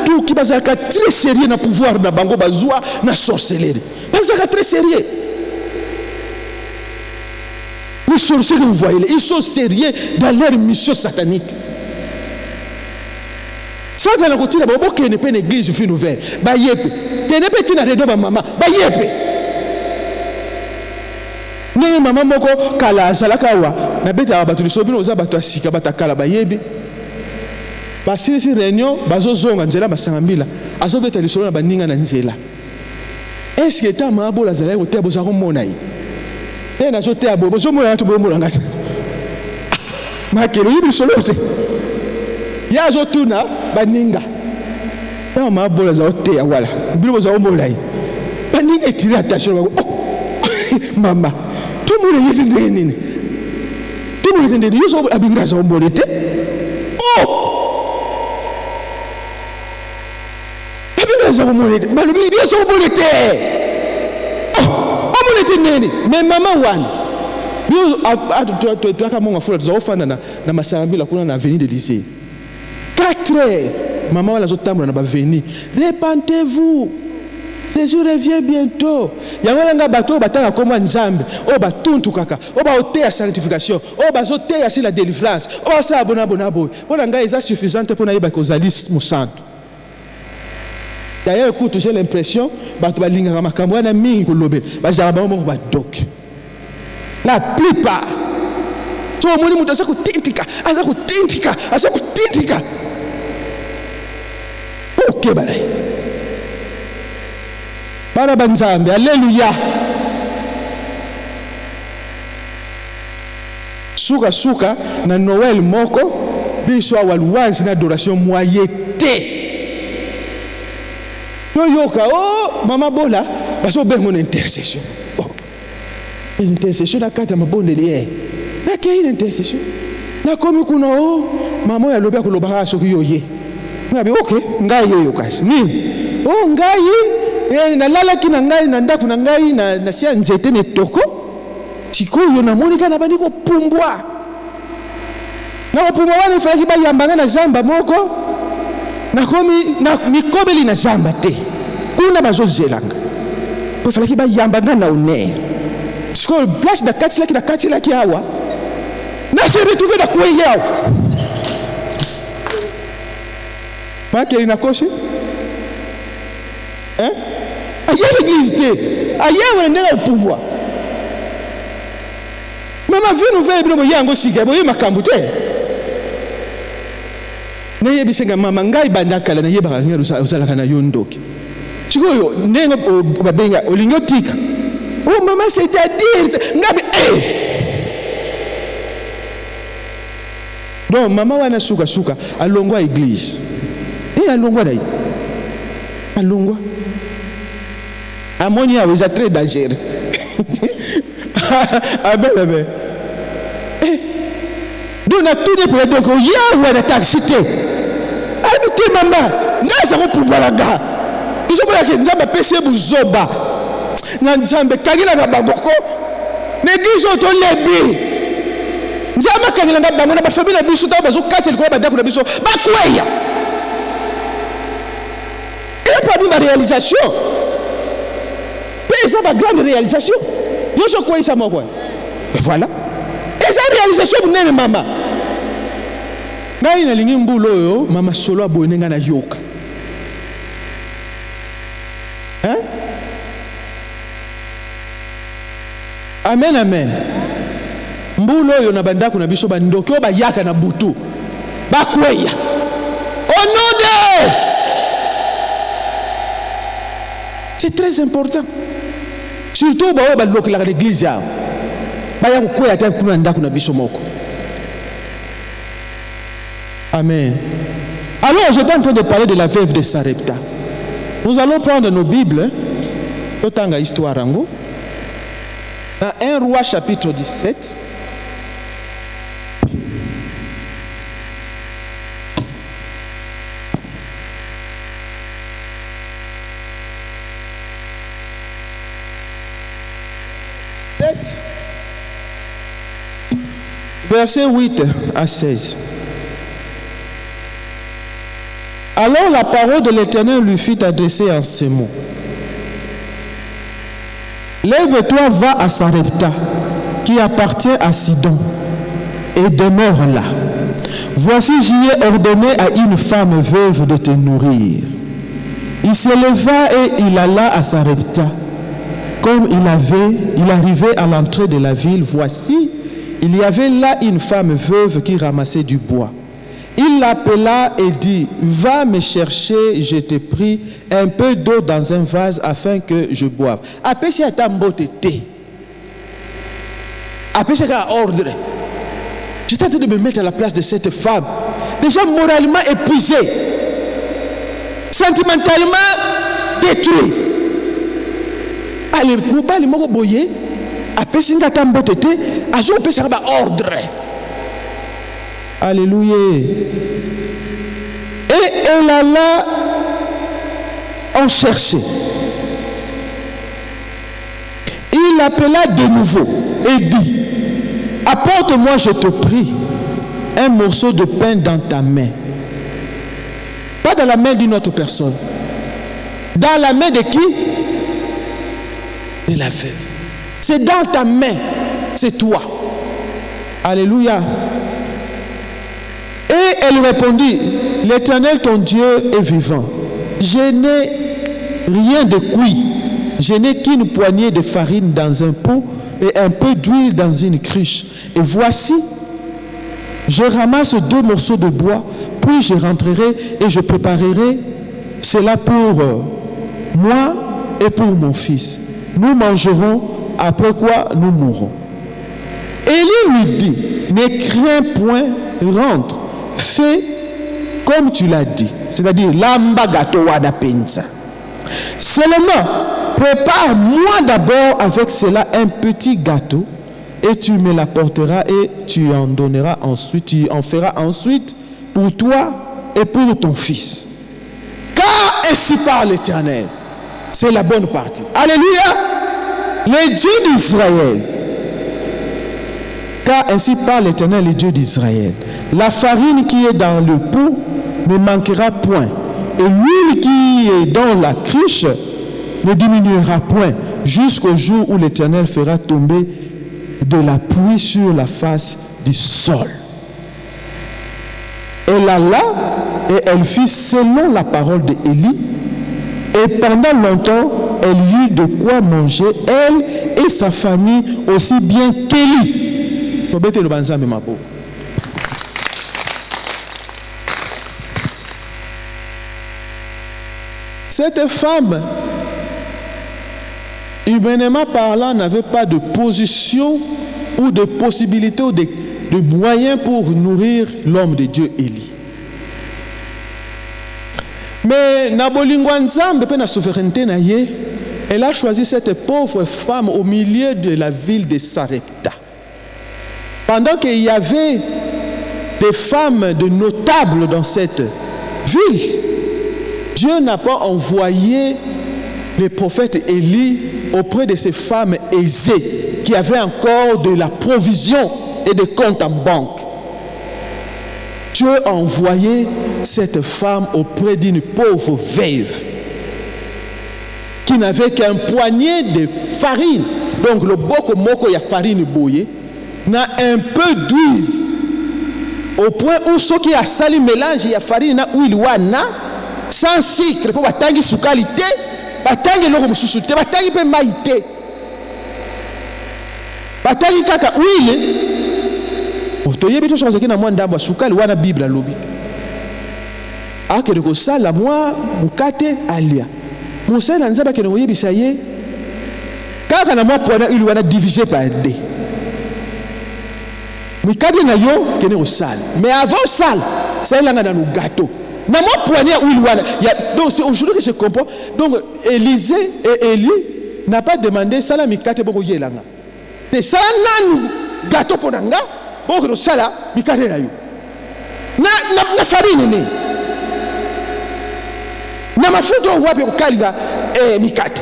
tout qui bazaka très sérieux na pouvoir na bango bazwa na sorcellerie bazaka très sérieux les sorciers que vous voyez ils sont sérieux dans leur mission satanique ça dans la routine babo que ne peut l'église fille nouvelle ba yepe tene petit na redo ba mama ba yepe ne mama moko kala salaka wa na beta ba tu sobino za bato asika batakala ba yebe basi si réunion bazozonga nzela basangambila azobeta lisolo na baninga na nzela est-ce que ta mabo la zala ko te boza ko mona yi te na zote abo bozo mona to bombola ngata makelo yibi solo te ya zotuna baninga ta mabo la za te ya wala bilo boza ko mona yi baninga tira attention mama tout le monde yitinde nini tout le monde yitinde yoso abinga za ombolete mais maman wan tu as mon enfant tu as offert na masambila kuna na avenue de lycée 4 heures maman wala zotambola na ba venir répentez-vous Jésus revient bientôt. Yango bato batanga comme nzambe. O batuntu kaka. O ba ote ya sanctification. O ba zote ya la délivrance. O ba sa bona boy. Bona nga eza suffisante pour na yeba kozali musantu. D'ailleurs, écoute, j'ai l'impression bato balinga makambo na mingi kolobe. Ba jaba mo ba dok. La plupart. So moni mutu asa kutintika. Ok balai. Para banzambe, alléluia. Suka na Noël moko biso waluanzi na adoration moyete. Yoka mama bola baso bengo na intercession. Une intercession na kata mabonde lié. Na ke une intercession. Na komi kuna mama ya lobi akoloba soki yoye. Ngabe okay, ngai yoyo kasi. Ni. Ngai nalalaki na ngai na ndako na ngai na sia nzete ne toko sikoyo na monika na bandiko pumbwa na pumbwa wana ifaki ba yambanga na zamba moko na komi na mikobeli na zamba te kuna bazozelanga ko falaki ba yambanga na une sikoyo place na kati laki hawa na se retrouver na kuye yao makeli na koshi ailleurs l'église ailleurs on est au pouvoir mama vie nouvelle bino yango sika boye makambo te na yebisenga mama ngai bandakala na yeba ngero uzalaka na yondoki sikoyo nengo babenga olingotika mama c'est-à-dire ngabi donc mama wana suka alongwa église alongwa dai alongwa Amoni a déjà très dangereux. Amen. Donc, on a tout des prêts. Donc, il y a une attaque cité. Habitez maman. N'a pas pouvoir la gare. Nous sommes là qui nous avons péché pour Zoba. Nous avons kagila gabagoko. L'église auto lebi. Nous avons kagila gabagoko. Nous avons fait la biso. Nous avons cassé le corps de la biso. Bakouya. Et pas de réalisation. C'est ma grande réalisation. Je sais quoi ça m'a quoi. Et voilà. Et sa réalisation vous n'êtes maman. Ngai na lingi mbulo yo mama solo abonenga na yoka. Hein? Amen. Mbulo yo na bandako na biso bandoki o bayaka na butu. Bakweya. Au nom de c'est très important. Surtout à l'église. Amen. Alors, je suis en train de parler de la veuve de Sarepta. Nous allons prendre nos Bibles. Dans 1 Roi chapitre 17. Versets 8 à 16. Alors la parole de l'Éternel lui fut adressée en ces mots. Lève-toi, va à Sarepta, qui appartient à Sidon, et demeure là. Voici, j'y ai ordonné à une femme veuve de te nourrir. Il se leva et il alla à Sarepta. Comme il arrivait à l'entrée de la ville, voici, il y avait là une femme veuve qui ramassait du bois. Il l'appela et dit, va me chercher, je te prie, un peu d'eau dans un vase afin que je boive. Après, c'est à ta thé. Après, c'est à ordre. J'étais en train de me mettre à la place de cette femme, déjà moralement épuisée, sentimentalement détruite. Allez, nous parlons de boyer. Après, c'est à ta thé. C'est à ordre. Alléluia. Et elle alla en chercher. Il l'appela de nouveau et dit, apporte-moi, je te prie, un morceau de pain dans ta main. Pas dans la main d'une autre personne. Dans la main de qui? de la veuve. C'est dans ta main, c'est toi. Alléluia. Et elle répondit, l'Éternel ton Dieu est vivant. Je n'ai rien de cuit. Je n'ai qu'une poignée de farine dans un pot et un peu d'huile dans une cruche. Et voici, je ramasse 2 morceaux de bois, puis je rentrerai et je préparerai cela pour moi et pour mon fils. Nous mangerons, après quoi nous mourrons. Élie lui dit, ne crains point, rentre, fais comme tu l'as dit. C'est-à-dire, lamba gato wada pensa. Seulement, prépare-moi d'abord avec cela un petit gâteau et tu me l'apporteras et tu en donneras ensuite, tu en feras ensuite pour toi et pour ton fils. Car ainsi parle l'Éternel. C'est la bonne partie. Alléluia. Le Dieu d'Israël. Car ainsi parle l'Éternel, le Dieu d'Israël. La farine qui est dans le pot ne manquera point. Et l'huile qui est dans la cruche ne diminuera point jusqu'au jour où l'Éternel fera tomber de la pluie sur la face du sol. Elle alla et elle fit selon la parole d'Élie. Et pendant longtemps, elle eut de quoi manger, elle et sa famille, aussi bien qu'Élie. Cette femme, humainement parlant, n'avait pas de position ou de possibilité ou de moyens pour nourrir l'homme de Dieu Élie. Mais Nabolingwa Nzambe, pe na souveraineté na ye, elle a choisi cette pauvre femme au milieu de la ville de Sarepta. Pendant qu'il y avait des femmes de notables dans cette ville, Dieu n'a pas envoyé le prophète Élie auprès de ces femmes aisées qui avaient encore de la provision et des comptes en banque. Dieu a envoyé cette femme auprès d'une pauvre veuve qui n'avait qu'un poignet de farine. Donc le boko moko ya farine boye n'a un peu d'huile au point où ce qui a sali mélange ya farine na huile wana sans sucre pour batangi sukalité batangi loko mususu te batangi pe maïté batangi kaka huile otoyebi to chose ki na mwa ndamba sukali wana Bible alobi akere ko sala mwa mukate alia musena nzaba kene oyebisa ye kaka na mwa pona huile wana divisé par 2 mikadi na yo kene au sale mais avant sale ça il a dans le gâteau na moi poignet où il voilà donc c'est aujourd'hui que je comprends donc Élisée et Élie n'a pas demandé ça la mikate boko yelanga et ça nanu gâteau pour nanga boko sala mikate na yo na farine ne na mafuta wapi kukalinga mikate.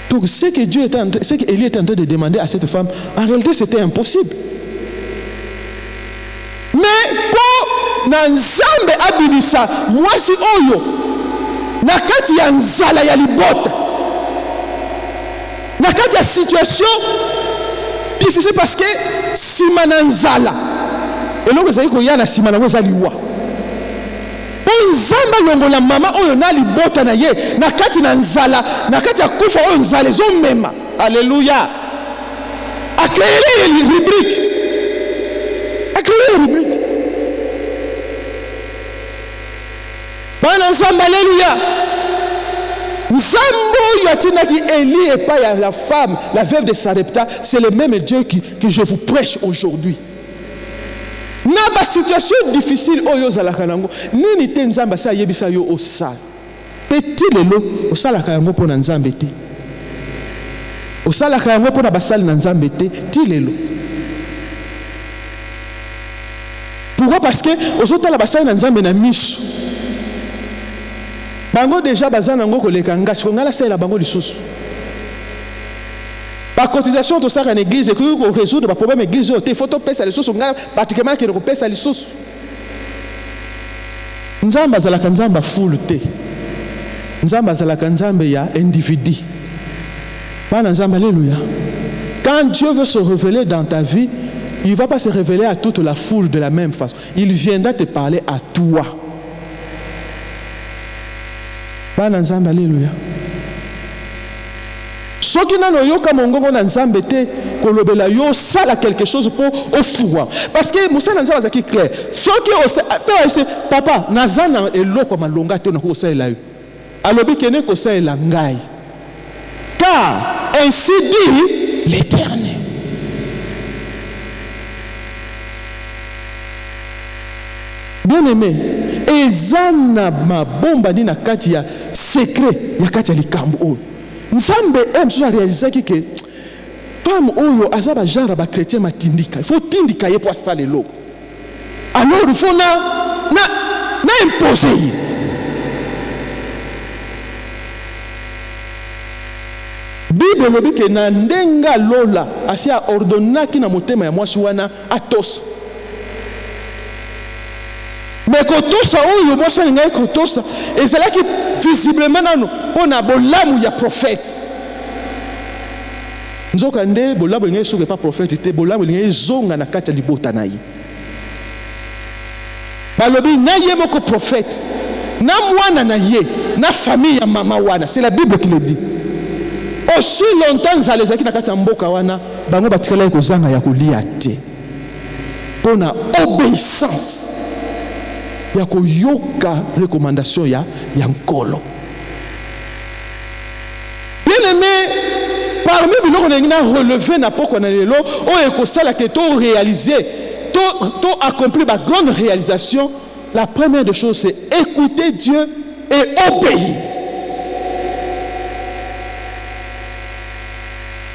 Donc ce que Dieu était ce que Élie était en train de demander à cette femme, en réalité c'était impossible. Mais pour Nzambe abinisa mwasi oyo nakati ya nzala ya libota nakati ya situation difficile parce que simana nzala eloko ezali koyana simana ngo ezaliwa Nzamba longola mama oyo na libota na ye nakati na nzala nakati ya kufa oyo nzala zo mema. Alléluia. A créé une rubrique. Bana Nzamba, alléluia. Nzambo yatinaki Élie et pas la femme, la veuve de Sarepta, c'est le même Dieu que je vous prêche aujourd'hui. Naba situation difficile oyo zalaka nango nini te Nzamba sa yebisa yo osala petit lelo osala kayango pona Nzambe te osala kayango pona basali na Nzambe te ti lelo. Pourquoi? Parce que ozotala basali na Nzambe na miso bango déjà bazana ngo koleka ngasi ko ngala sala bango lisusu par cotisation to saka na église que ko résoudre ba problème église o te photo pesa les sous ngala pratiquement que ko pesa les sous. Nzamba zalaka nzamba full te. Nzamba zalaka nzambe ya individu. Alléluia. Quand Dieu veut se révéler dans ta vie, il ne va pas se révéler à toute la foule de la même façon. Il viendra te parler à toi. Alléluia. Ce qui n'a pas yoka mongongo na nzambe te kolobela yo sala quelque chose pour ofuwa. Parce que Moussa na nzambe azaki clair. Ce qui papa nazana eloko malonga te na ko sala yo. Alobi kene ko sala ngai. Car ainsi dit l'Éternel. Bien-aimé, ezana mabomba ni na kati ya secret ya kati ya likambo. Nzambe aime à réaliser que femme oyo azaba genre ba chrétien matindika. Il faut tindika ye pour installer l'eau. Alors il faut na imposer. Bible lobi ke na ndenga lola asia ordonnaki na motema ya mwasi wana atosa. Mais kotosa oyo mwasi ngai kotosa et c'est là que visiblement on a bolamu ya prophète. Nzoka nde bolamu ngai soke pas prophète te bolamu ngai zonga na kati ya libota na ye. Balobi na ye moko prophète. Na mwana na ye, na famille ya mama wana, c'est la Bible qui le dit. Aussi longtemps zalezaki na kati ya mboka wana, bango batikala ko zanga ya kolia te. Pona obéissance. Ya koyoka recommandation ya nkolo. Bien aimé, parmi biloko na relevé na poko na lelo, o ekosala ke to réaliser, to accomplir ba grande réalisation. La première des choses c'est écouter Dieu et obéir.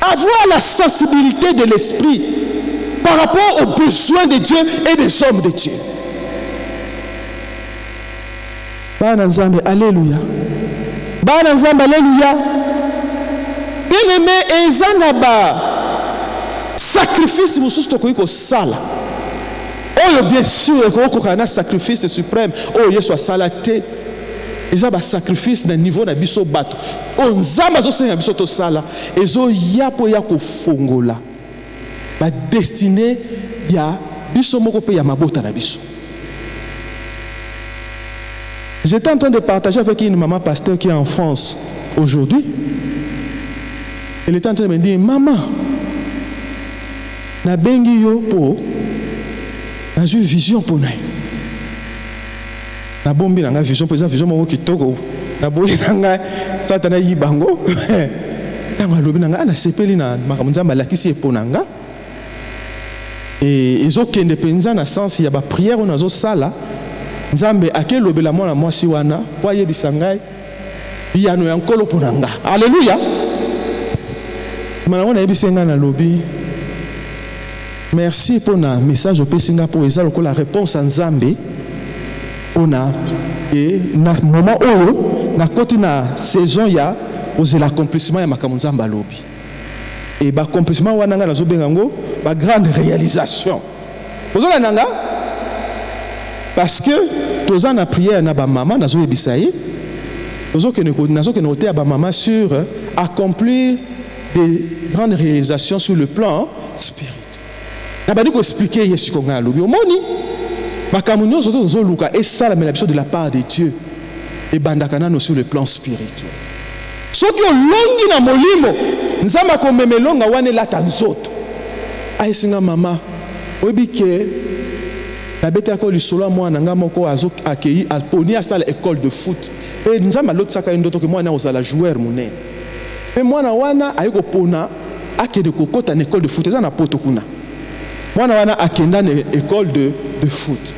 Avoir la sensibilité de l'esprit par rapport aux besoins de Dieu et des hommes de Dieu. Bana Nzambe, alléluia. Bana Nzambe, alléluia. Bien aimé, ezanaba sacrifice mususu tokoki kosala. Oyo bien sûr ekokoka na sacrifice suprême. Oyo Yesu asala te. Ezaba sacrifice na niveau na biso bato. O nzambe azosenga biso tosala. Ezo yapo ya kofongola. Ba destiné ya biso moko pe ya mabota na biso. J'étais en train de partager avec une maman pasteur qui est en France aujourd'hui. Elle était en train de me dire, maman, na bengi yo po, na une vision pour nous. Na bombi na nga vision pour ça vision mo kitoko. Na boyi na nga satana yibango. Na ngalobi na nga na sepeli na makamuzamba lakisi eponanga. Et ezokende penza na sens ya ba prière on azo sala. Nzambe akelobela mwana mwasi wana kwa yebisa ngai biyano ya nkolo ponanga. Alléluia. Simana wana yebisa nga na lobi. Merci pour na message au pesinga pour ezalo ko la réponse à Nzambe. On a et na moment oyo na koti na saison ya oze l'accomplissement ya makambo Nzambe lobi. Et ba accomplissement wana nga nazo bengango ba grande réalisation. Ozola nanga parce que tous en a prière na ba maman nazo yebisaye nazo ke noter à ba maman sur accomplir des grandes réalisations sur le plan spirituel. Na ba diko expliquer Yesu ko ngalo bi omoni makambo nyonso to zo luka et ça la mélaction de la part de Dieu et bandakana no sur le plan spirituel. Soki olongi na molimo nzamba ko memelonga wane la tanzoto ay singa mama obike la bête ko lisolo mwana nga moko azo akei aponi à salle école de foot et nzamba l'autre saka ndoto ke mwana ozala joueur monene et mwana wana ayiko pona akede kokota na école de foot eza na poto kuna mwana wana akenda na école de foot.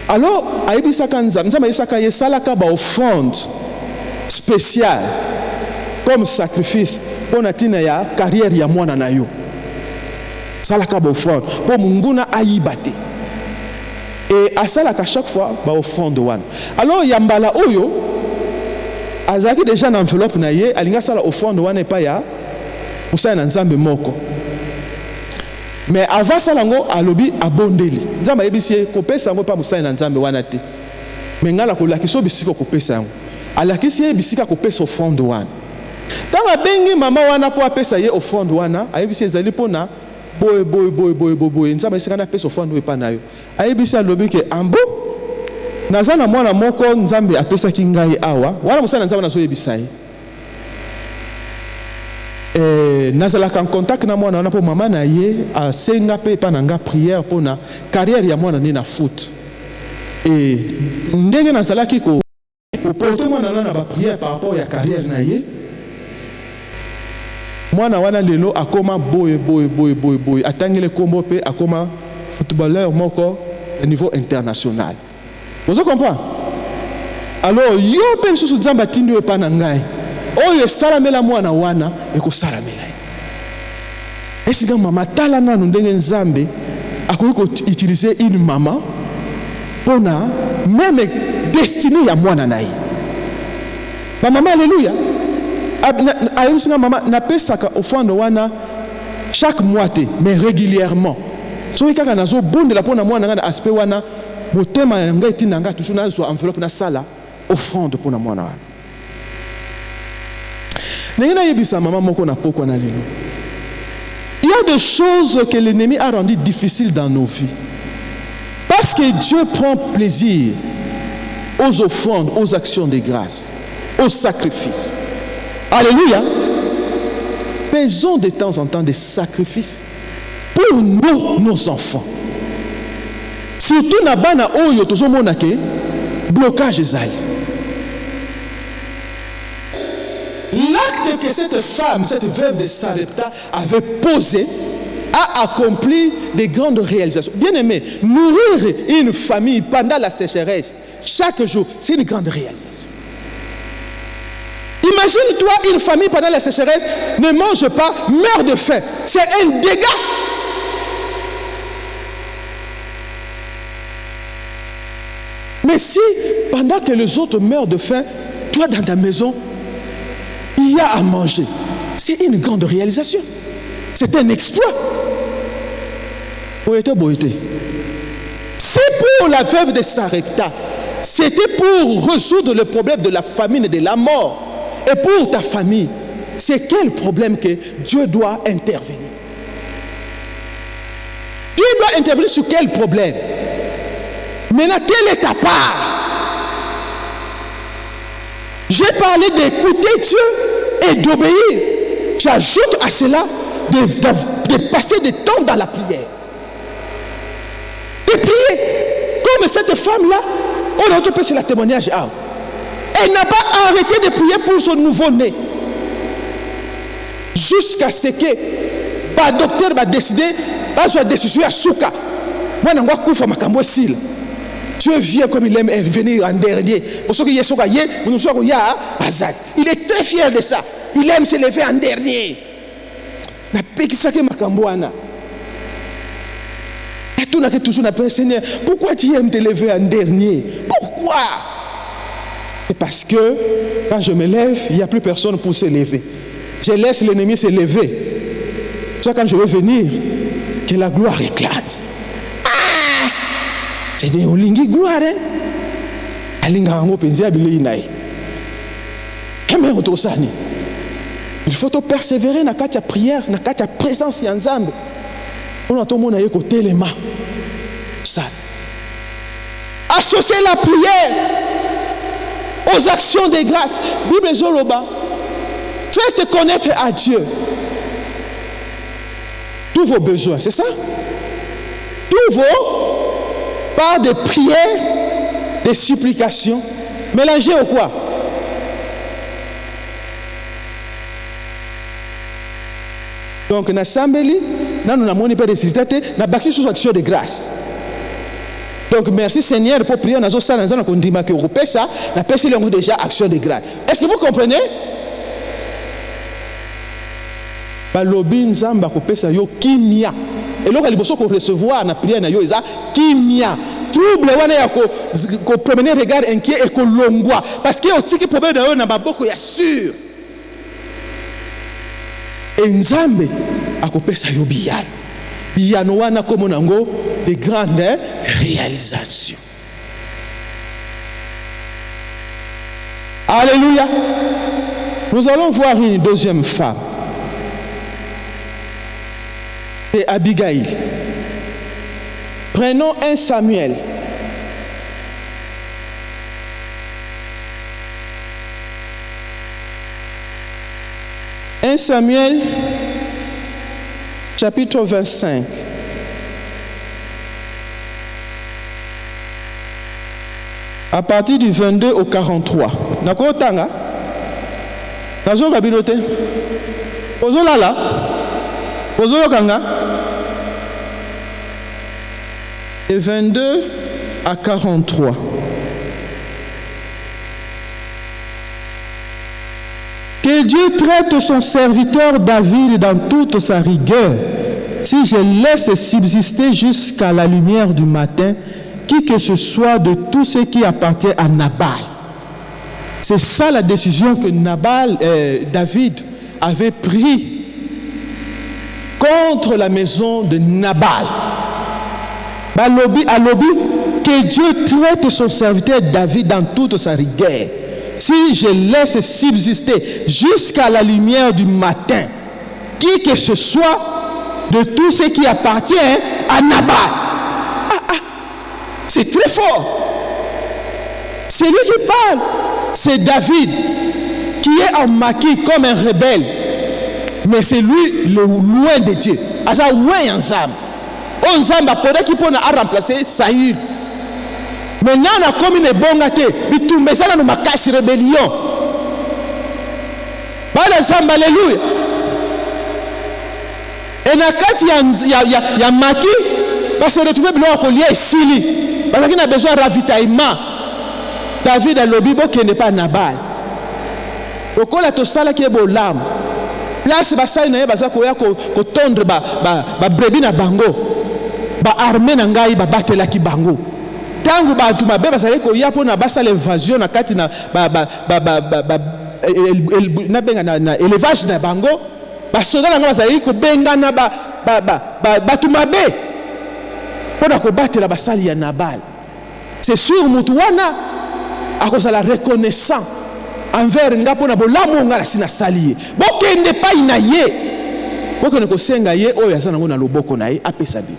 Alors ayibisaka nzamba yisaka yesalaka ba offrande spéciale comme sacrifice pour natina ya carrière ya mwana na yo salaka ba offrande pour munguna ayibate. Et à ça, à chaque fois, bah au fond de one. Alors, yambala oyo, azaki déjà une enveloppe naie, alinga sala au fond de one et pas ya, pour ça un nzambe moko. Mais avant ça, lango alobi abondeli. Nzamba yebisi kopesa ngo pa musa un nzambe wana te. Mais ngala ko lakiso bisiko kopesa ngo. Alakisi bisika kopesa au fond de one. Tant abengi mama wana po apesa ye offrande wana, ayebisi ezali pona boy nzambe esikana apesa offrande epa na yo. Ayebisi alobi ke ambo naza na mwana moko nzambe apesaki ngai awa, wana mosala nzambe nazoyebisa ye. Nazalaka en contact na mwana wana po mama na ye asenga pe epa na nga prière pona carrière ya mwana ne na foot. Et ndenge nazalaki ko porter mwana na ba prière par rapport ya carrière na ye. Mwana wana lelo akoma boy atangile kombo pe akoma footballeur moko au niveau international. Vous comprenez? Alors yo pe susu nzamba tindi we pa na ngai. Oyo salamela mwana wana eko salamela. Est-ce que maman tala nanu ndenge nzambe akoki ko utiliser une maman pona même destinée ya mwana na ye. Ba maman alléluia. Ayusinga mama na pesaka offrande wana chaque mois mais régulièrement. So kaka nazo bondela pona mwana ngana aspect wana motema ngai tinanga toujours na so enveloppe na sala offrande pona mwana wana. Nengena yebisa mama moko na poko na lelo. Il y a des choses que l'ennemi a rendues difficiles dans nos vies. Parce que Dieu prend plaisir aux offrandes, aux actions de grâce, aux sacrifices. Alléluia. Faisons de temps en temps des sacrifices pour nos enfants. Surtout na bana oyo tozomona ke blocage ezali. L'acte que cette femme, cette veuve de Sarepta avait posé a accompli de grandes réalisations. Bien aimé, nourrir une famille pendant la sécheresse chaque jour, c'est une grande réalisation. Imagine-toi une famille pendant la sécheresse ne mange pas, meurt de faim. C'est un dégât. Mais si pendant que les autres meurent de faim, toi dans ta maison, il y a à manger, c'est une grande réalisation. C'est un exploit. C'est pour la veuve de Sarepta. C'était pour résoudre le problème de la famine et de la mort. Et pour ta famille, c'est quel problème que Dieu doit intervenir? Dieu doit intervenir sur quel problème? Maintenant, quelle est ta part? J'ai parlé d'écouter Dieu et d'obéir. J'ajoute à cela de passer du temps dans la prière. De prier. Comme cette femme-là, on a tout c'est la témoignage. Elle n'a pas arrêté de prier pour son nouveau-né. Jusqu'à ce que le docteur va décider, va se décider à Souka. Moi, je ne sais pas Dieu vient comme il aime venir en dernier. Pour ceux qui sont il est très fier de ça. Il aime se lever en dernier. Seigneur, pourquoi tu aimes te lever en dernier? Pourquoi? C'est parce que quand je me lève, il n'y a plus personne pour se lever. Je laisse l'ennemi se lever. C'est ça quand je veux venir, que la gloire éclate. C'est des olingi gloire. Il faut persévérer dans la prière, dans la présence ensemble. On a tout le monde à côté les mains. Ça. Associer la prière aux actions de grâce. Bible Zoloba. Faites connaître à Dieu tous vos besoins, c'est ça? Tous vos par des prières, des supplications, mélangées au quoi? Donc, na sambeli, nous n'avons pas de résultats, nous avons bâti sous action de grâce. Donc, merci Seigneur pour prier. Nous avons dit que vous faites ça, nous avons déjà action de grâce. Est-ce que vous comprenez? Balobi nzamba kopesa yo kimia. Et lorsque il faut recevoir na prière na yo eza kimia. Trouble wana ya ko promener regard inquiet et ko longwa parce que otiki problème na yo na maboko ya sûr. Et nzambe akopesa yo biyano. Biyano wana comme nango de grandes réalisations. Alléluia. Nous allons voir une deuxième femme. C'est Abigail. Prenons 1 Samuel. Samuel, chapitre 25. À partir du 22 au 43. D'accord, Tanga? Nazo Gabilote. Ozo Lala. Ozo Kanga. Et 22 à 43. Que Dieu traite son serviteur David dans toute sa rigueur, si je laisse subsister jusqu'à la lumière du matin, qui que ce soit de tout ce qui appartient à Nabal. C'est ça la décision que David avait prise contre la maison de Nabal. Alobi, que Dieu traite son serviteur David dans toute sa rigueur. Si je laisse subsister jusqu'à la lumière du matin, qui que ce soit de tout ce qui appartient à Nabal. C'est très fort. C'est lui qui parle. C'est David qui est en maquis comme un rebelle. Mais c'est lui le loin de Dieu. Asa loin ensemble. Ensemble, après qui peut remplacer Saül. Maintenant, on a comme une bonne gâte. Il tombe ça dans ma cache rébellion. Alléluia. Et il y a Maki, parce que retrouver blanc collier ici. Parce qu'il a besoin de ravitaillement. David a le Bible qui n'est pas Nabal. Au cas où ça qui est beau l'âme. Place basai na baza koya ko tondre ba brebi na bango. Ba armée na ngai ba batela ki bango. Tangu ba tuma be basale ko ya pona basa l'évasion na kati na na benga na élevage na bango. Ba soda na basale ko benga na ba tuma be. Pona ko batela basali ya Nabal. C'est sûr mutu wana akozala reconnaissant envers ngapona bolamu ngala sina saliye. Bokende pa inaye. Bokene ko senga ye oyo azana ngona loboko na ye apesa bi.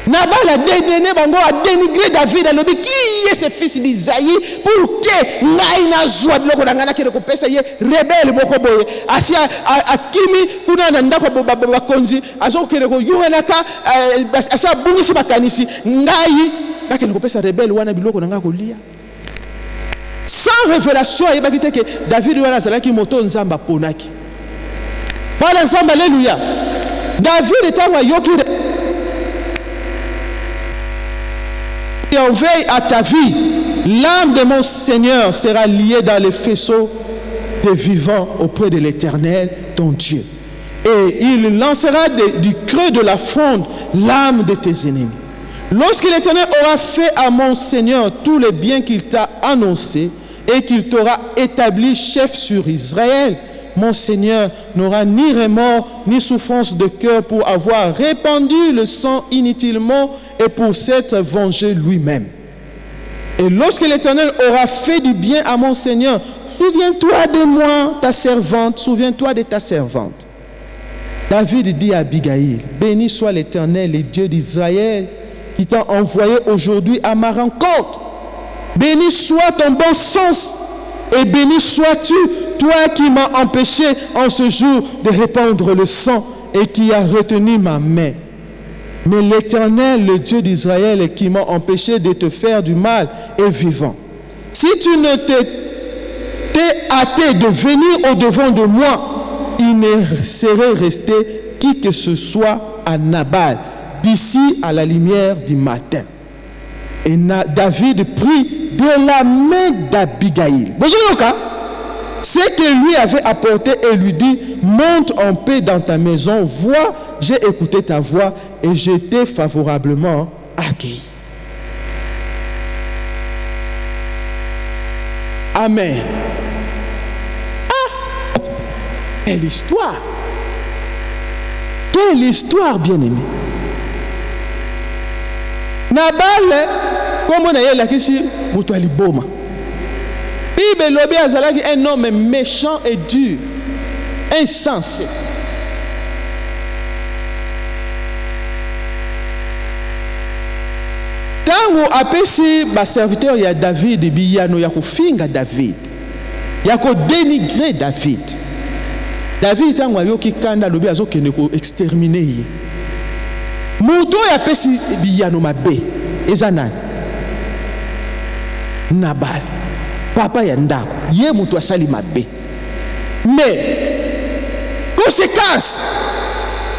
Nabal a dédainé bango a dénigré David a lobi qui est ce fils d'Isaïe pour que ngai na zwa biloko ngana kene ko pesa ye rebelle boko boye asia akimi kuna na ndako bakonzi azokene ko yunaka asia bungisi bakanisi ngai bakene ko pesa rebelle wana biloko ngana ko lia. Sans révélation, il y a que David wana zalaki moto nzamba ponaki. Par ensemble, alléluia. David était en yoki. Et on veille à ta vie. L'âme de mon Seigneur sera liée dans les faisceaux des vivants auprès de l'Éternel, ton Dieu. Et il lancera du creux de la fronde l'âme de tes ennemis. Lorsque l'Éternel aura fait à mon Seigneur tous les biens qu'il t'a annoncés et qu'il t'aura établi chef sur Israël, mon Seigneur n'aura ni remords ni souffrance de cœur pour avoir répandu le sang inutilement et pour s'être vengé lui-même. Et lorsque l'Éternel aura fait du bien à mon Seigneur, souviens-toi de moi, ta servante, souviens-toi de ta servante. David dit à Abigail, béni soit l'Éternel, le Dieu d'Israël, qui t'a envoyé aujourd'hui à ma rencontre. Béni soit ton bon sens et béni sois-tu, toi qui m'as empêché en ce jour de répandre le sang et qui a retenu ma main. Mais l'Éternel, le Dieu d'Israël, qui m'a empêché de te faire du mal, est vivant. Si tu ne t'es hâté de venir au-devant de moi, il ne serait resté qui que ce soit à Nabal, d'ici à la lumière du matin. Et David prit de la main d'Abigail ce que lui avait apporté et lui dit, monte en paix dans ta maison, vois, j'ai écouté ta voix et j'étais favorablement accueilli. Amen. Ah, quelle histoire! Quelle histoire, bien-aimé! Nabal, comme on a dit, la question, Moutouali Boma. Bible lobi azalaki un homme méchant et dur, insensé. Tango apesi ba serviteur ya David biyano ya kofinga David, ya ko dénigrer David. David tango ayoki kanda lobi azokende ko exterminer ye. Muto ya pesi biyano mabe eza nani? Nabal, papa ya ndako, ye muto asali mabe. Mais conséquence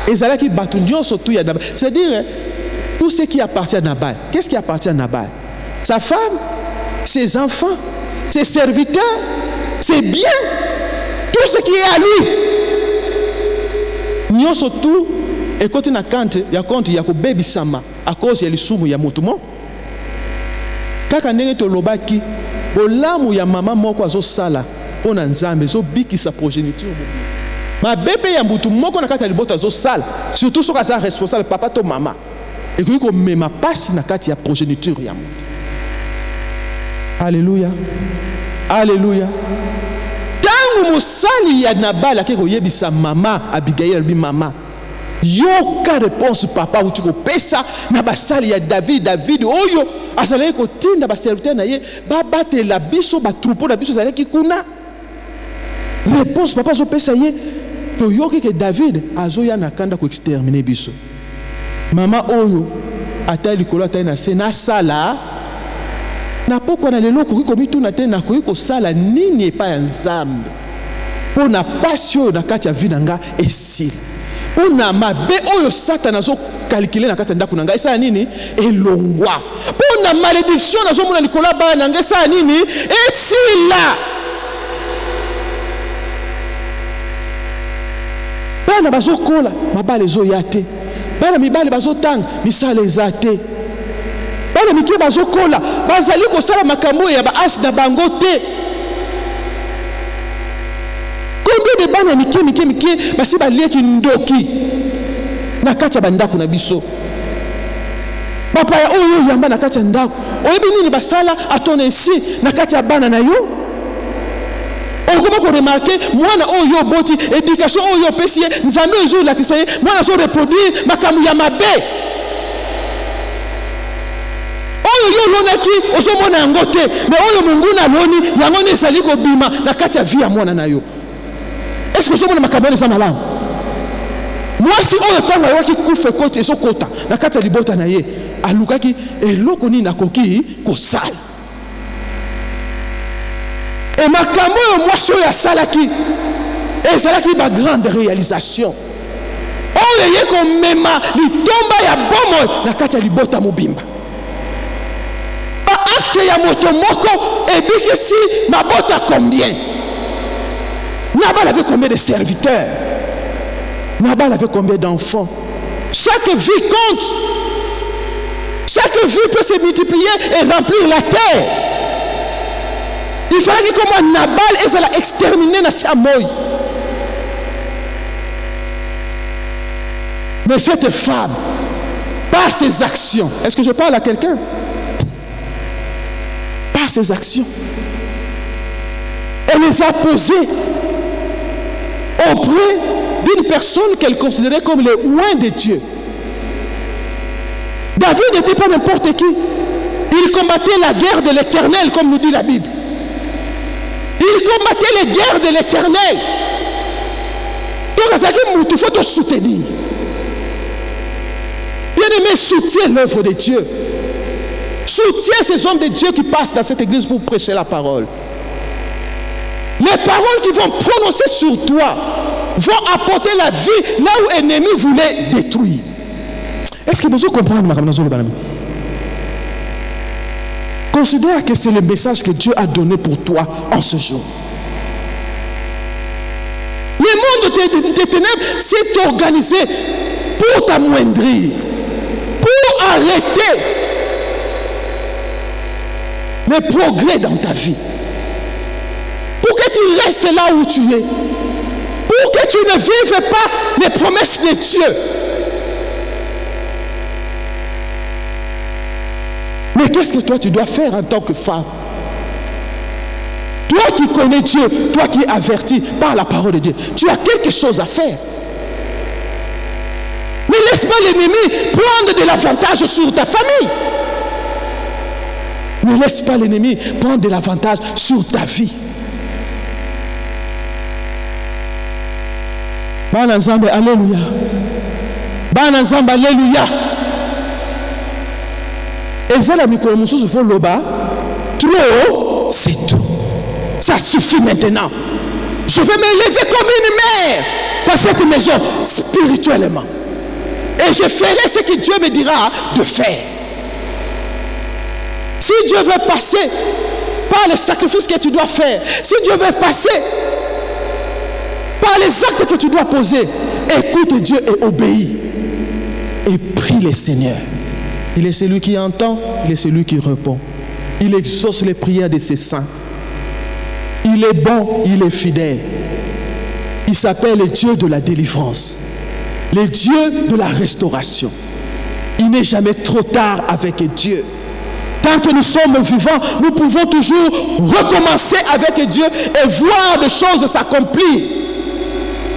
ezalaki batu nyonso tu ya Nabal. C'est-à-dire tout ce qui appartient à Nabal. Qu'est-ce qui appartient à Nabal? Sa femme, ses enfants, ses serviteurs, ses biens, tout ce qui est à lui. Nyonso tout et côté na kante ya compte ya ko baby sama à cause ya lisumu ya mutumo. Kaka ndenge to lobaki bolamu ya mama moko azo sala pona nzambe zo biki sa progéniture. Ma bébé ya mutu moko na kata libota azo sala surtout soka za responsable papa to mama. Et que ko mema pasi na kati ya progéniture ya mutu. Alléluia. Alléluia. Tangu musali ya Nabal akeko yebisa mama Abigail bi mama. Yoka réponse papa ou tu ko pesa na basali ya David oyo azalaki kotinda ba serviteur na ye ba batela biso ba troupeau na biso azalaki kuna. Réponse papa zo pesa ye to yoki ke David azoya na kanda ko exterminer biso. Mama oyo atali likolo atali na se na sala na poko na lelo koki komitu na te na koki ko sala nini epa ya Nzambe po na passion na kati ya vie na nga esili. Una mabe oyo Satan azo calculer na kati ndako nanga esa nini elongwa. Una malédiction nazo mona likola ba nanga esa nini etila. Bana bazo kola mabale zo yate. Bana mibale bazo tanga misale ezate. Bana miki bazo kola bazali ko sala makambo ya ba as na bango te. Combien de bana miki basi baleki ndoki na kati ya bandako na biso. Papa ya oyo yamba na kati ya ndako. Oyebi nini basala atone ici na kati ya bana na yo? Comment qu'on remarque mwana oyo boti éducation oyo pesi nzambe ezo la tisaye mwana so reproduire makambo ya mabe. Oyo yo lonaki ozo mona yango te mais oyo mungu na loni yango ne sali ko bima na kati ya vie ya mwana na yo. Est-ce que je mona makambo za malamu? Moi si oyo tanga yoki kufe kote ezo kota na kati ya libota na ye alukaki eloko ni nakoki ko sala. Et makambo yo mwasi oyo asalaki ezalaki ba grande réalisation oyo ye komema litomba ya bomo na kati ya libota mobimba ba acte ya moto moko ebikisi mabota combien. Nabal avait combien de serviteurs? Nabal avait combien d'enfants? Chaque vie compte. Chaque vie peut se multiplier et remplir la terre. Il fallait que comme Nabal et ça l'a exterminé dans sa moille. Mais cette femme, par ses actions, est-ce que je parle à quelqu'un? Par ses actions, elle les a posées auprès d'une personne qu'elle considérait comme le oint de Dieu. David n'était pas n'importe qui. Il combattait la guerre de l'Éternel, comme nous dit la Bible. Il combattait les guerres de l'Éternel. Donc, il faut te soutenir. Bien-aimé, soutiens l'œuvre de Dieu. Soutiens ces hommes de Dieu qui passent dans cette église pour prêcher la parole. Les paroles qui vont prononcer sur toi vont apporter la vie là où l'ennemi voulait détruire. Est-ce que vous comprenez, madame? Considère que c'est le message que Dieu a donné pour toi en ce jour. Le monde des ténèbres s'est organisé pour t'amoindrir, pour arrêter le progrès dans ta vie, pour que tu restes là où tu es, pour que tu ne vives pas les promesses de Dieu. Mais qu'est-ce que toi tu dois faire en tant que femme? Tu Toi qui connais Dieu, toi qui es averti par la parole de Dieu, tu as quelque chose à faire. Ne laisse pas l'ennemi prendre de l'avantage sur ta famille. Ne laisse pas l'ennemi prendre de l'avantage sur ta vie. Bana Nzambe, alléluia. Bana Nzambe, alléluia. Et ça, la micro il faut loba. Trop, c'est tout. Ça suffit maintenant. Je vais me lever comme une mère dans cette maison spirituellement. Et je ferai ce que Dieu me dira de faire. Si Dieu veut passer par les sacrifices que tu dois faire, si Dieu veut passer par les actes que tu dois poser, écoute Dieu et obéis. Et prie le Seigneur. Il est celui qui entend, il est celui qui répond. Il exauce les prières de ses saints. Il est bon, il est fidèle. Il s'appelle le Dieu de la délivrance, le Dieu de la restauration. Il n'est jamais trop tard avec Dieu. Tant que nous sommes vivants, nous pouvons toujours recommencer avec Dieu et voir des choses s'accomplir.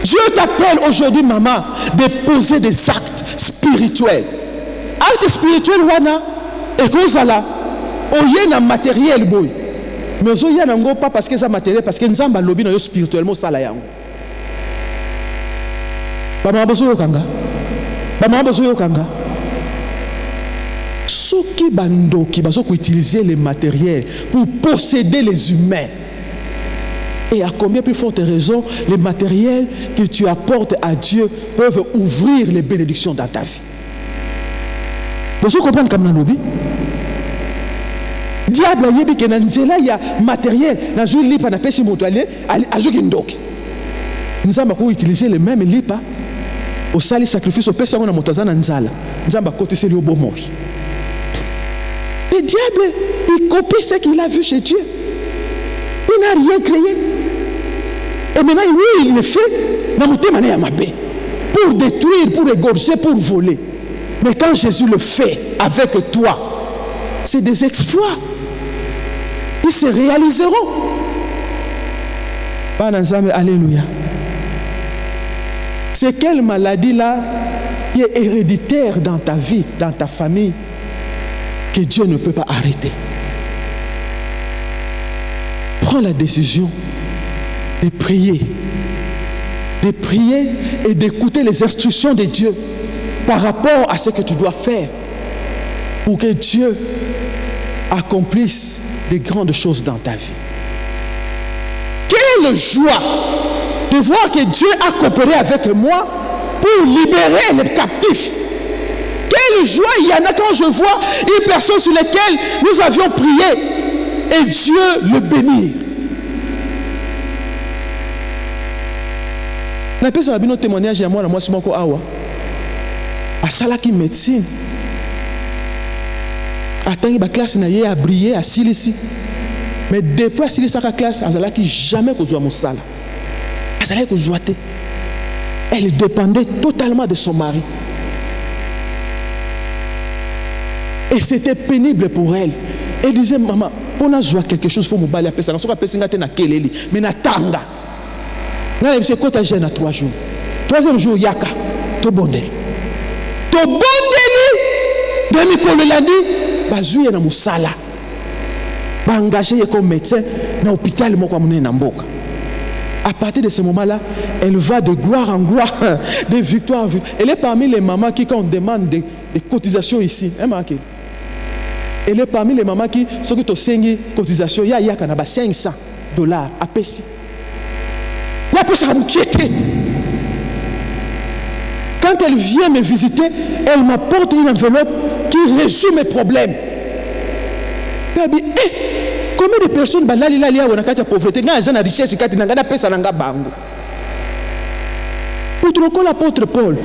Dieu t'appelle aujourd'hui, maman, de poser des actes spirituels. Actes spirituels, wana, et qu'on a là, on y a un matériel, boy. Mais il y a un pas parce que c'est matériel, parce que nous avons lobby spirituellement ça là. Maman besoin kanga. Maman besoin kanga. Ceux qui bando qui besoin utiliser les matériels pour posséder les humains. Et à combien plus forte raison les matériels que tu apportes à Dieu peuvent ouvrir les bénédictions dans ta vie. Vous comprenez comme dans lobby? Diable a yebi que nanzela ya matériel na zui lipa na pesi moto ale azuki ndoki. Nzamba ko utiliser les mêmes lipa au sali sacrifice au pesi na moto azana nzala. Nzamba côté c'est le bomoi. Le diable il copie ce qu'il a vu chez Dieu. Il n'a rien créé. Et maintenant oui, il le fait na motema na ya mabe pour détruire, pour égorger, pour voler. Mais quand Jésus le fait avec toi, c'est des exploits. Ils se réaliseront. Alléluia. C'est quelle maladie là qui est héréditaire dans ta vie, dans ta famille, que Dieu ne peut pas arrêter. Prends la décision de prier et d'écouter les instructions de Dieu par rapport à ce que tu dois faire pour que Dieu accomplisse des grandes choses dans ta vie. Quelle joie de voir que Dieu a coopéré avec moi pour libérer les captifs. Quelle joie il y en a quand je vois une personne sur laquelle nous avions prié et Dieu le bénir. Na pesa bino témoignage ya moi na moi simoko awa. Asalaki médecine. Attends, la classe n'a pas brillé à Silisi. Mais depuis à Silisi, la classe, elle n'a jamais posé à Moussala. Elle dépendait totalement de son mari. Et c'était pénible pour elle. Elle disait, maman, pour nous jouer quelque chose, il faut nous balayer à personne. On ne peut pas keleli, mais na tanga. Là, il quand tu as 3 jours. 3e jour, yaka, to bondel. To bondeli, demi kolelandi. Bazouye na musala ba engagé comme médecin na hôpital moko monene na mboka. À partir de ce moment-là, elle va de gloire en gloire, de victoire en victoire. Elle est parmi les mamans qui, quand on demande des cotisations ici, elle est parmi les mamans qui, ceux qui ont signé cotisation, il y a $500 à Pessi. Il y a ça m'inquiéter. Quand elle vient me visiter, elle m'apporte une enveloppe qui résume mes problèmes. Elle dit, combien de personnes ont la pauvreté, la richesse, pour l'apôtre Paul,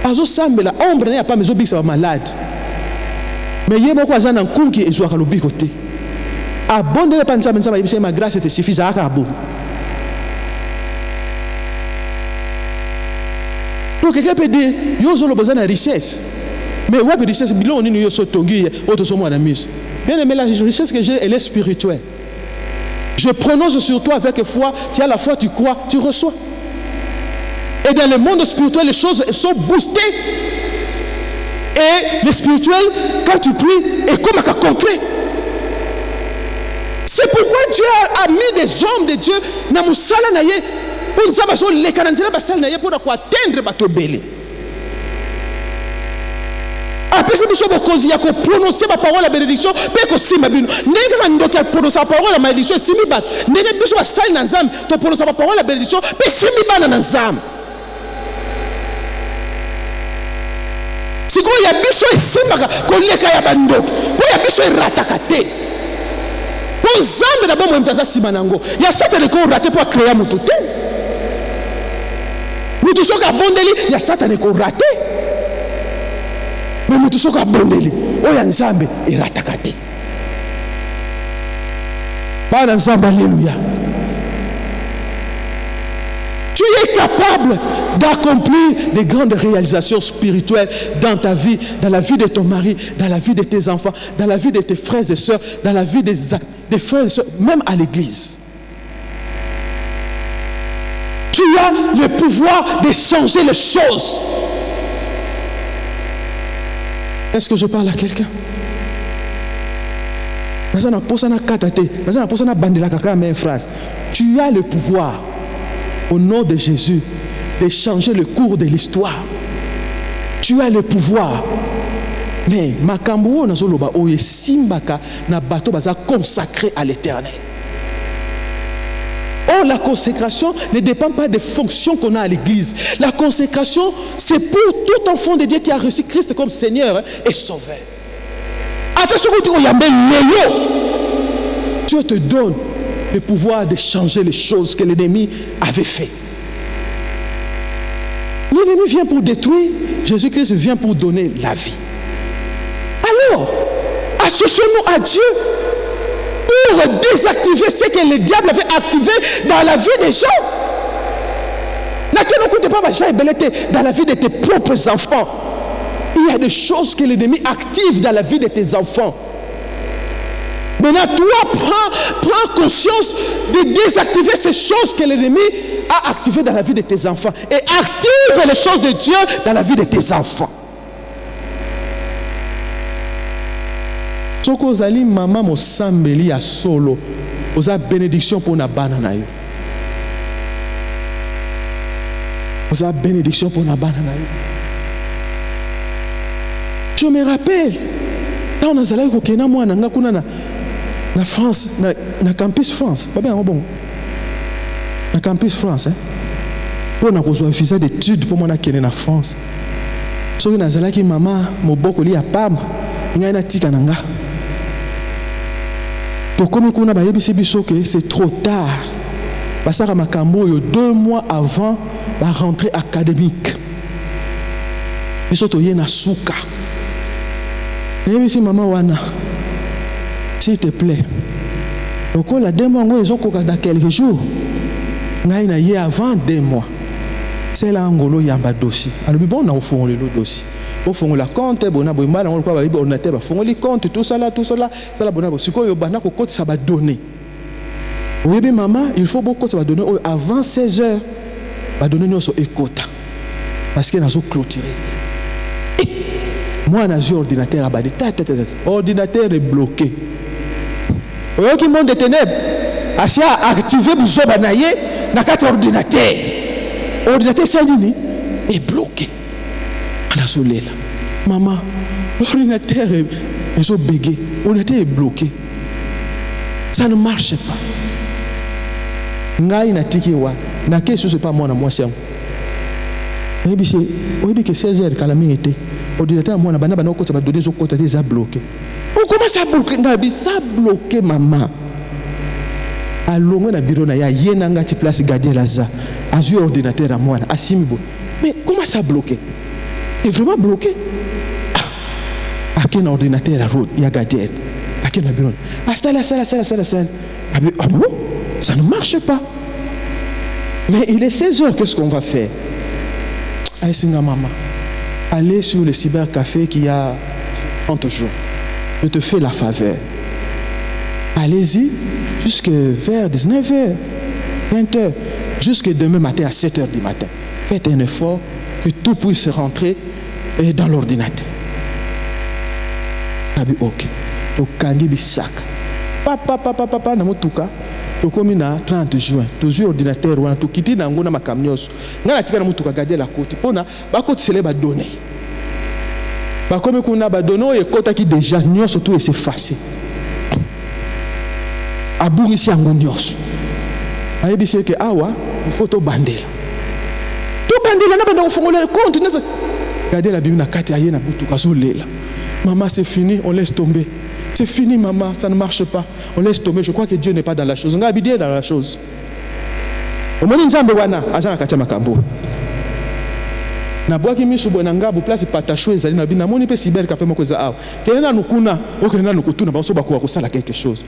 l'ombre n'est pas malade. Mais il y a beaucoup de gens qui sont à l'obécoté. Abondez le ma grâce te suffit à Arabo. Donc quelqu'un peut dire, yo ont besoin de richesse. Mais ouais, la richesse, on est tongi, autre sont moi la mise. Bien aimé, la richesse que j'ai, elle est spirituelle. Je prononce sur toi avec foi. Tu as la foi, tu crois, tu reçois. Et dans le monde spirituel, les choses sont boostées. Et le spirituel, quand tu pries, est comme un cas concret. C'est pourquoi Dieu a mis des hommes de Dieu dans le salon pour nous atteindre bato belé. Après ça, nous avons prononcé ma parole à bénédiction, mais que si ma bino, n'est-ce pas prononcer la parole à malédiction, si mi bat, n'est-ce pas salle dans zam, tu prononces ma parole à bénédiction, mais si mi bat dans zam. Si quoi y a biso et si ma qu'on les kaya bandok, quoi y a biso et ratakate. Pour zam d'abord moi m'taza si manango, y a certaines qu'on raté pour créer mon tout. Nous tous sommes à bondeli, y a certaines qu'on raté. Mais nous tous sommes à bondeli, oh y a nzambe et ratakate. Pas nzambe, alléluia. Tu es capable d'accomplir des grandes réalisations spirituelles dans ta vie, dans la vie de ton mari, dans la vie de tes enfants, dans la vie de tes frères et sœurs, dans la vie des frères et sœurs, même à l'église. Tu as le pouvoir de changer les choses. Est-ce que je parle à quelqu'un? Tu as le pouvoir, au nom de Jésus, de changer le cours de l'histoire. Tu as le pouvoir. Mais makambo nazoloba oye simbaka na bato baza consacré à l'Éternel. Oh, la consécration ne dépend pas des fonctions qu'on a à l'église. La consécration, c'est pour tout enfant de Dieu qui a reçu Christ comme Seigneur et Sauveur. Attention, Dieu te donne le pouvoir de changer les choses que l'ennemi avait fait. L'ennemi vient pour détruire, Jésus-Christ vient pour donner la vie. Alors, associons-nous à Dieu pour désactiver ce que le diable avait activé dans la vie des gens. Dans la vie de tes propres enfants, il y a des choses que l'ennemi active dans la vie de tes enfants. Maintenant, toi, prends conscience de désactiver ces choses que l'ennemi a activées dans la vie de tes enfants et active les choses de Dieu dans la vie de tes enfants. Soko ozali mama mosambeli ya solo, oza bénédiction pour na bana na yo. Oza bénédiction pour na bana na yo. Je me rappelle, quand on a zala ko kena mwana nga kuna na France, na campus France, pas bien bon. Na campus France, pour na kozwa visa d'études pour moi kene na France. Soki na zala ki mama moboko li ya pamba, nga na tika nanga. Pour comme on a que c'est trop tard. Parce que makambo 2 mois avant la rentrée académique. Ils sont au na souka. Et maman wana, s'il te plaît. Donc la 2 mois ils ont dans quelques jours. Ngai na hier avant 2 mois. C'est là ngolo yamba dossier. Alors bon on a fond le dossier. Au fond la compte bona boimala on quoi ba ordinateur ba fond les comptes tout ça là ça là bona siko yo bana ko compte ça va donner. Oui bien maman, il faut beaucoup ça va donner avant 16 heures. Va donner nous so écota. Parce que nazo clôturer. Moi na jeu ordinateur a badi ordinateur est bloqué. Oyo ki monde des ténèbres. Asia activer buzoba na ye na kati ordinateur. Ordinateur ça nini est bloqué. Maman, l'ordinateur est bégué, l'ordinateur est bloqué. Ça ne marche pas. Ngai na tiki wa, na question c'est pas moi na moi c'est. Oui, que 16 heures quand la minute était, ordinateur moi na bana bana ko ça va donner zo côté déjà bloqué. On commence à bloquer, ngabi ça bloqué maman. Alongo na bureau na ya yena ngati place garder laza. Azu ordinateur à moi asimibo. Mais comment ça bloqué? C'est vraiment bloqué. À quel ordinateur à route, il y a gardien. À quel bureau? Ah, ça. Ah bon? Ça ne marche pas. Mais il est 16 heures, qu'est-ce qu'on va faire? Allez, Singa maman. Allez sur le cybercafé qui a 30 jours. Je te fais la faveur. allez-y jusque vers 19h, 20h, jusque demain matin à 7h du matin. Faites un effort que tout puisse rentrer dans l'ordinateur. Ok. Donc, kangi bisaka. Papa, na motuka. Tokomi na 30 juin. Toujours ordinateur wana tukiti na ngona makamnyoso. Ngana tika na motuka garder la côte. Pona ba côte sele ba donner. Ba comme kuna ba donner e kota ki déjà nyoso tout s'effacer. Abungisi yango nyoso. Ayebisi ke awa il faut to bandela. To bandela na banda ufongola compte neza. Garder la Bible na kati aye na butuka so lela. Maman, c'est fini, on laisse tomber. C'est fini, maman, ça ne marche pas. On laisse tomber. Je crois que Dieu n'est pas dans la chose. On a habité dans la chose. Au moins, nous avons azana katia makambo. Na boaki misu bonanga bu place patachou ezali na bina moni pe cyber café moko za aw. Kenena nukuna, okena nukutuna ba so ba ko sala quelque chose.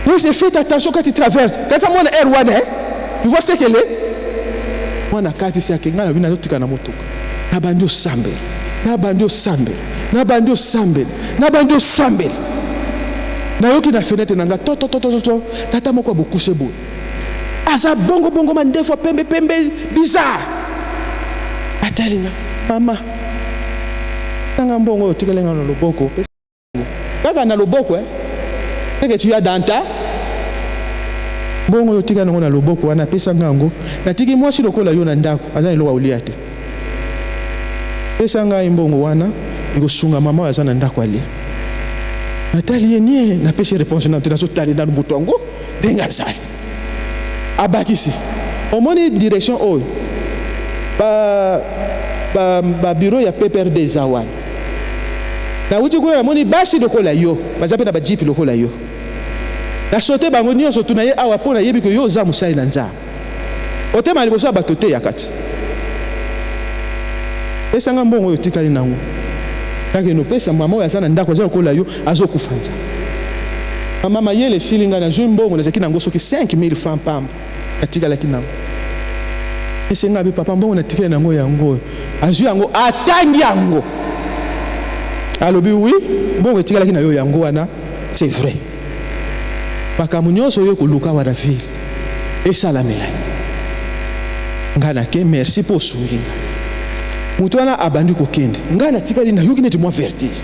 Mais c'est fait attention quand tu traverses. Quand ça mona R1 tu vois ce qu'elle est. Mona kati si akenga na bina zotika na motuka. Na bandio sambe. Na bandio sambe. Na bandio sambe. Na bandio sambe. Na yoki na fenêtre nanga to tata moko bokushe bo. Aza bongo mandefo pembe bizarre. Atalinga mama. Tanga mbongo tikelenga na loboko. Kaka na loboko que tu as dans ta bongo yotika na loboko wana pesa ngango. Na tiki mwasi lokola yo na ndako azana lo wa uliate. Pesa nga imbongo wana ngosunga mama azana ndako ali. Natali nie na pesa réponse na tena so tali na butongo denga sali. Abakisi. Omoni direction oyo. Ba bureau ya PPRD zawan. Na uti kuna moni basi lokola yo, bazape na ba jeep lokola yo. Na sote bango nyonso tunaye awa pona yebi ko yo za musali na nza. Otema liboso batote yakati. Pesa nga mbongo yo tikali nango. Kake no pesa mama ya sana ndako za lokola yo azokufanza. Mama yele shilinga na juu mbongo na zekina ngoso ki 5000 francs pamba. Atikala kinango. Ese ngabi papa mbongo na tikela nango yango. Azu yango atangi yango. Alobi oui, mbongo tikala kina yo yango wana, c'est vrai. Bakamunyoso yo kuluka wa David. Esa la mela. Ngana ke merci pour sunginga. Mutwana abandi kokende. Ngana tikali na yoki neti moi vertige.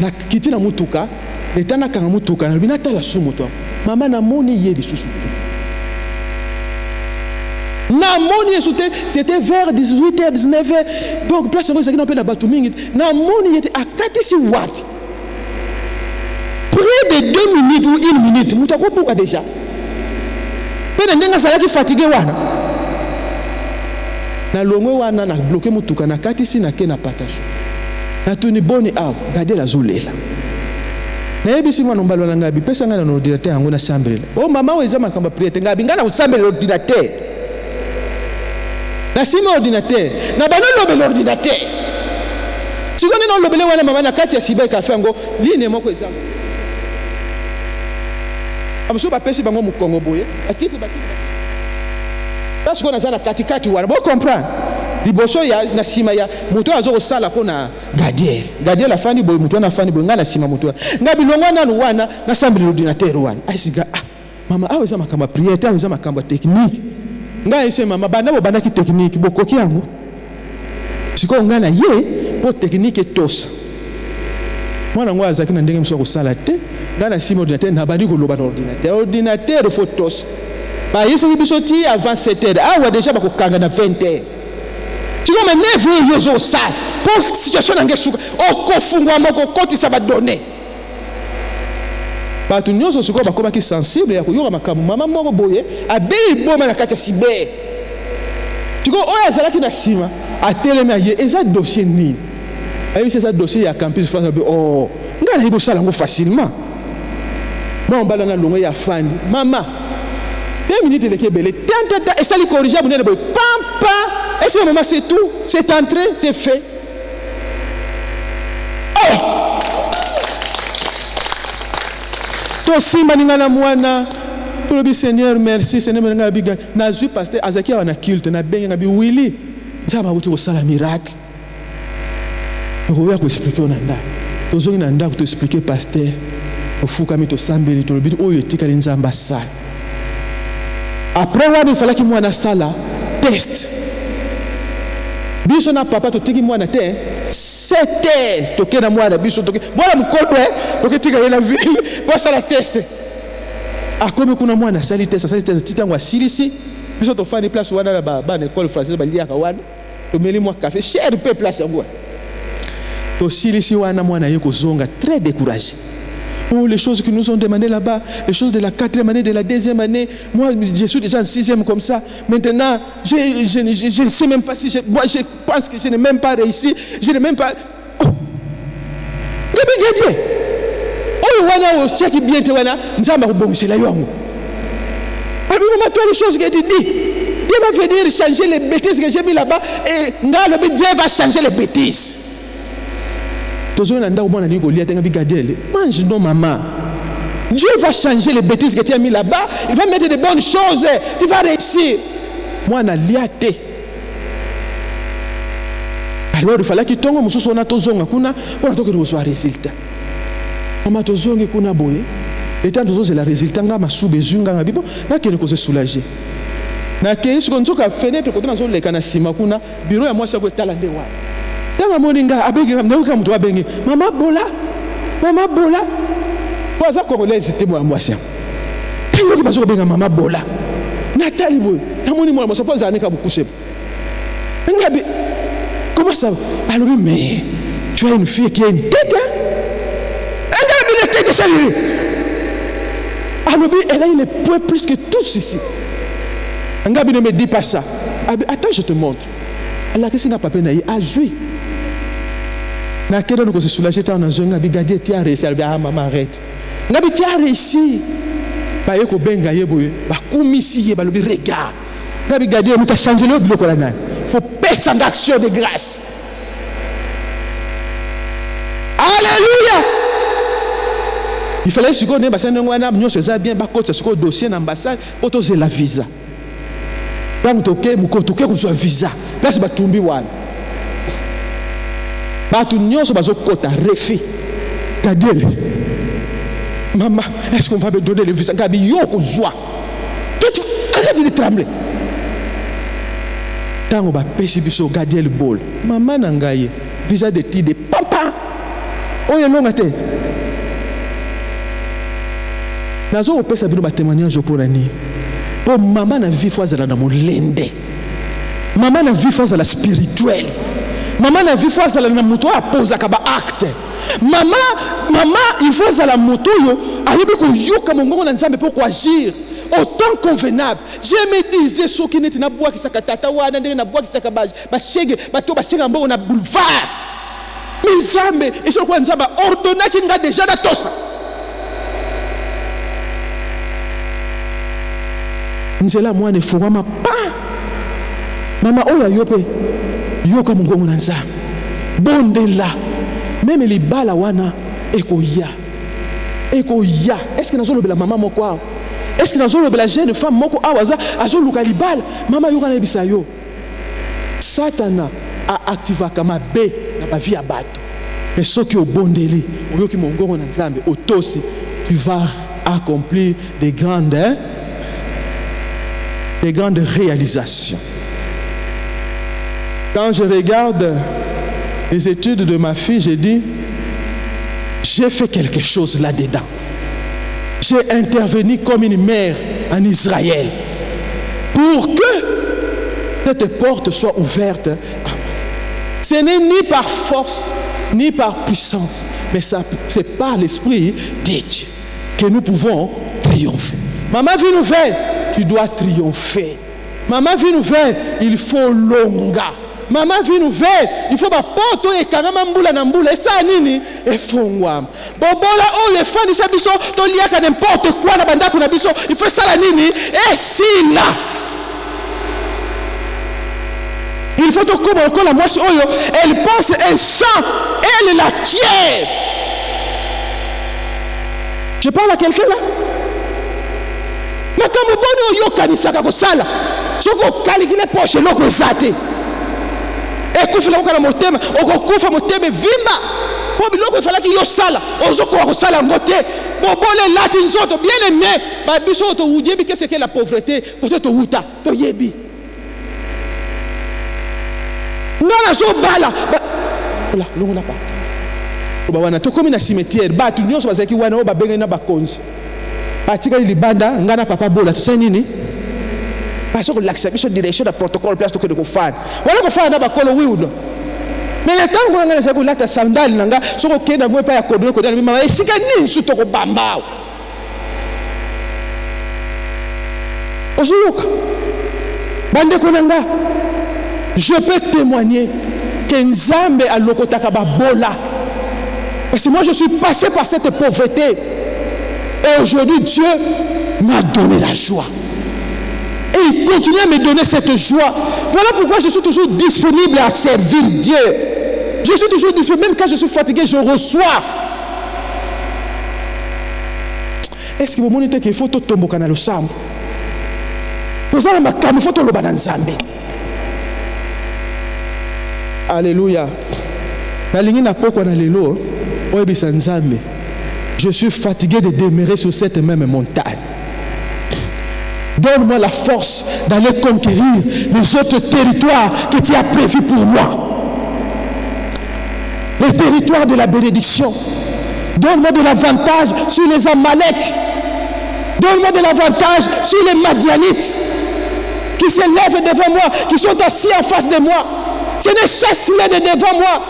Na kiti na mutuka, letana kanga mutuka na binata la sumu to. Mama na moni ye di susu. Na moni yesoute, c'était vers 18h, 19h. Donc place ngo zakina pe na batu mingi. Na moni yete akati si wapi. Près de 2 minutes ou 1 minute, mutako pourquoi déjà. Pena ndenga sala ki fatigué wana. Na longwe wana na bloquer mutuka na kati si na ke na partage. Na tuni boni aw, garder la zolela. Na yebisi mwana mbalo na ngabi pesa ngana no ordinateur yango na chambre. Oh mama weza makamba priete ngabi ngana usambe l'ordinateur. Na sima ordinateur, na bano lobe l'ordinateur. Sikoni non lobele wana mama na kati ya cyber café ngo line moko ezango. Amso ba pesi bango mukongo boye, akiti bakiti. Parce qu'on a ça na katikati wana, bo comprendre. Liboso ya na sima ya moto azo sala pona Gadiel la fani boy moto na fani boy ngana sima moto. Ngabi longwana no wana na sambi l'ordinateur wana. Aisiga mama aweza makamba prière, aweza makamba technique. Nga ese mama bana bo bana ki technique bokoki yango. Siko ngana ye po technique tosa. Mwana ngwa azaki na ndenge mso ko sala te. Ngana sima ordinateur na bandi ko loba ordinateur. Ordinateur photos. Ba yese bisoti avant 7h. Awa déjà ba ko kanga na 20h. Siko me 9h yo zo sala. Pour situation na ngesuka o kofungwa moko kotisa ba donner. Batu nyonso siko bakoma ki sensible ya koyoka makamu mama moko boye abeyi boma na kati ya cyber. Tiko oya zalaki na sima atelema ye eza dossier nini. Ayi c'est ça dossier ya campus France oh ngana hibo sala ngo facilement. Bon bala na longo ya fani mama 2 minutes de kebele tanta et ça li corriger bonene boy pam et ce moment c'est tout c'est entré c'est fait. To simba ningana mwana lobi Seigneur merci Seigneur menga biga na zu pasteur azaki wana culte na benga bi wili zaba uti ko sala miracle ko ya ko expliquer on anda tozo ina nda ko expliquer pasteur ofukami tosambeli tolobi oyo etikali nzambe asala. Après wana ifalaki mwana sala test. Biso na papa totiki mwana te 7 toke na mwana biso toke mwana mukolo toke tika yela vie pasa la test. Akomi kuna mwana sali test titango asilisi biso tofani place wana na ba école française ba liaka wana tomeli mwa café cher peu place yango. To silisi wana mwana yeko zonga très découragé. Oh, les choses qui nous ont demandé là-bas, les choses de la 4e année, de la 2e année. Moi, je suis déjà en 6e comme ça. Maintenant, je ne sais même pas si moi, je pense que je n'ai même pas réussi. Je n'ai même pas. Oh! Oh, wana o cheki bien te wana, nzamba kubongisha la yango. Alors, toi les choses que tu dis, Dieu va venir changer les bêtises que j'ai mis là-bas et Dieu va changer les bêtises. Mange non maman. Dieu va changer les bêtises que tu as mis là-bas. Il va mettre de bonnes choses. Tu vas réussir. Moi, je n'ai pas lié. Alors, il fallait que tu aies un résultat. Maman, tu as un boye. Et tant que tu as le résultat, tu as soubezou, tu as soulagé. Na ke isu konzoka fenêtre ko tanazo leka na sima kuna bureau ya mwasi ko tala ndewa. Dama moninga abenge ndoka mtu abenge. Mama bola. Waza congolais te mo mwasi. Iyo ki bazo benga mama bola. Natali boy. Namoni mo mwasi poza anika bukuse. Ngabi. Comment ça? Alors mais tu as une fille qui a une tête hein? Elle a une tête sérieuse. Alors elle a les points plus que tous ici. Ngabi ne me dis pas ça. Attends, je te montre. Allah qu'est-ce n'a pas peine à jouer. Na keda nous se soulager tant dans un ngabi gadier tu as réussi à maman arrête. Ngabi tu as réussi. Ba yeko benga yeboye ba kumisi ye ba lobi regarde. Ngabi gadier nous t'a changé le biloko la na. Faut passer en action de grâce. Alléluia. Il fallait que tu connais ba sene ngwana nyonso za bien ba côté ce dossier na ambassade autorisé la visa. Quand tu es mukotoke kuzwa visa place batumbi wana batu nyonso bazokota refi kadele maman est-ce qu'on va me donner le visa ngabi yo kuzwa tout arrête de trembler tango ba pesi biso gadel bol maman na ngai visa de ti de papa oyo longa te nazo opesa bino ba témoignage pour ani. Pour maman na vie fois à la molende. Maman na vie fois à la spirituelle. Maman na vie fois à la moto à pose à kaba acte. Maman il faut à la moto yo ayebi ko yo kamongo na nzambe pour agir autant convenable. Je me disais ce qui n'était na bois qui sakatata wana ndenge na bois qui sakabaje ba shege bato ba shega mbongo na boulevard. Mais nzambe et ce quoi nzamba ordonna ki nga déjà na tosa. Nzela mwana efungwama pa mama oyo yope yoka mungongo na nzambe bondela même libala wana ekoya est-ce que nazolobela mama moko awa est-ce que nazolobela jeune femme moko awa azoluka libala mama yoka na bisa yo satana a activaka mabe na ba vie ya bato mais soki obondeli oyoki mungongo na nzambe otosi tu vas accomplir des grandes réalisations. Quand je regarde les études de ma fille, j'ai dit, j'ai fait quelque chose là-dedans. J'ai intervenu comme une mère en Israël pour que cette porte soit ouverte. Ce n'est ni par force, ni par puissance, mais c'est par l'Esprit de Dieu que nous pouvons triompher. Maman, vie nouvelle. Tu dois triompher. Maman, vie nouvelle, il faut longa. Maman, vie nouvelle, il faut ma porte et carrément mboula na mboula. Et ça, nini, et fongwam. Bobola, oh, les fans de cette biso, to liaka n'importe quoi, la banda qu'on a biso, il faut ça la nini, et si là. Il faut que comme encore la moitié, elle pense un chant, elle la quiert. Je parle à quelqu'un là. Makambo boni oyo kanisaka kosala soko kalikile poche loko ezate ekufela kokana motema okokufa motema vimba po biloko efalaki yo sala ozoko kosala ngote bobole lati nzoto bien aimé ba biso to uyebi qu'est-ce que la pauvreté peut-être uta to yebi ngana so bala la longola pa ba wana to komi na cimetière ba tu nyonso bazaki wana o ba benga na ba konzi atika libanda ngana papa bola tu sais nini parce que l'acceptation direction de protocole place to que de ko fan wala ko fan na ba kolo wiudo mais le temps ngo ngana sako lata sandal nanga soko kenda ngo pa ya kodro ko dana mama esika nini su to ko bamba ozuka bande ko nanga je peux témoigner que Nzambe a lokotaka ba bola parce que moi je suis passé par cette pauvreté et aujourd'hui Dieu m'a donné la joie et il continue à me donner cette joie. Voilà pourquoi je suis toujours disponible à servir Dieu. Je suis toujours disponible, même quand je suis fatigué, je reçois. Est-ce que vous montrez qu'il faut tout tomber dans le sang? Vous avez ma cam, il faut tout le banan Nzambe. Alléluia. La ligne n'a pas quoi dans les lots. Je suis fatigué de demeurer sur cette même montagne. Donne-moi la force d'aller conquérir les autres territoires que tu as prévus pour moi. Les territoires de la bénédiction. Donne-moi de l'avantage sur les Amalek. Donne-moi de l'avantage sur les Madianites qui se lèvent devant moi, qui sont assis en face de moi. Ce n'est chasse-les de devant moi.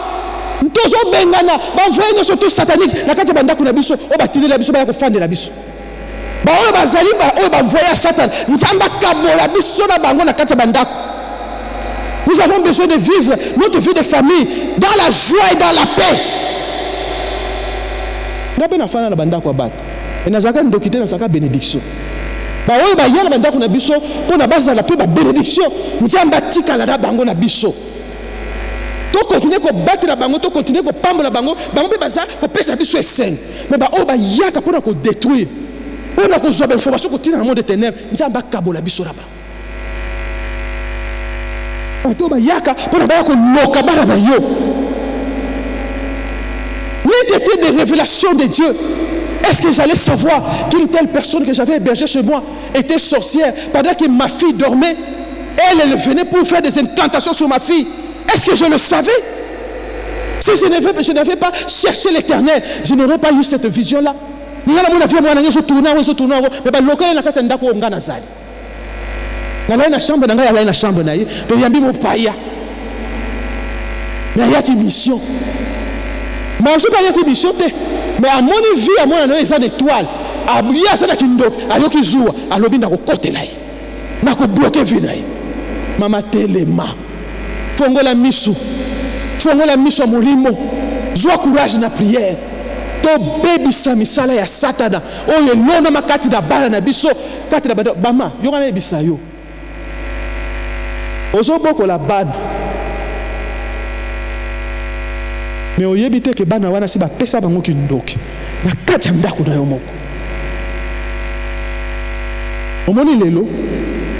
Tozo bengana, banvoye no surtout satanique. La kati banda kuna biso, o batili la biso ba ko fande la biso. Ba o bazali ba o ba voya Satan. Nzamba kabola biso na bango na kati banda. Nous avons besoin de vivre notre vie de famille dans la joie et dans la paix. Ngabe na fana na banda ko bat. Et na zaka ndokite na zaka bénédiction. Ba o ba yana banda kuna biso pour na base la paix ba bénédiction. Nzamba tika la bango na biso. To continuer ko battre la bango, to continuer ko pambo la bango, bango pe baza ko pesa biso eseng. Mais ba o ba yaka pour ko détruire. Pour ko zoba information ko tina dans le monde des ténèbres, nzamba kabola biso là-bas. To ba yaka pour ba ko noka bana na yo. L'idée de révélation de Dieu. Est-ce que j'allais savoir qu'une telle personne que j'avais hébergée chez moi était sorcière pendant que ma fille dormait? Elle venait pour faire des incantations sur ma fille. Est-ce que je le savais? Si je n'avais pas cherché l'Éternel, je n'aurais pas eu cette vision-là. Mais la chambre na chambre na ye to yambi mo paya na ya ki mission mais je pas ya ki mission te mais à mon vie à mon na eza étoile abuya sana kindok ayoki zuwa alobi na ko kotela ye na ko bloquer vie na ye mama telema fongola misu molimo zwa courage na prière to baby samisala ya satana oyo nona makati da bala na biso kati da bama yoka na bisa yo ozo boko la bana mais oyebi te ke bana wana si ba pesa bango ki ndoki na kati ya ndako na yo moko omoni lelo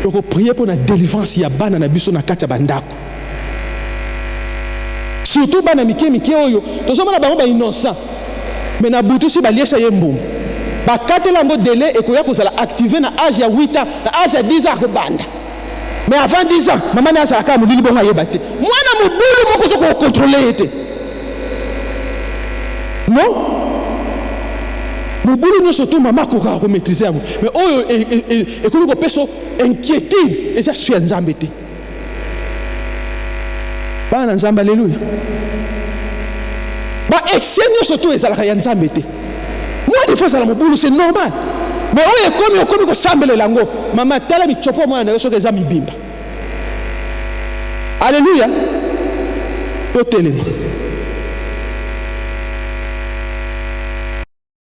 toko prier pour la délivrance ya bana na biso na kati ya bandako surtout bana mike oyo tozomona bango ba innocent mais na butu si baliesa ye mbongo bakatela ngo délai ekoya kozala activer na âge ya 8 ans na âge ya 10 ans akobanda. Mais avant 10 ans, maman n'a pas pu me dire moi, je ne peux pas contrôler. Non? Mon boulot nous surtout maman qui a maîtrisé. Mais oh et que nous personne inquiétude et ça je suis en zambété. Ba en zamba alléluia. Ba excès nous surtout et ça la en zambété. Moi des fois ça mon boulot c'est normal. Mais oh comme que sambele lango maman tala mi chopo moi na so que za mi bimba. Alléluia. Totelema.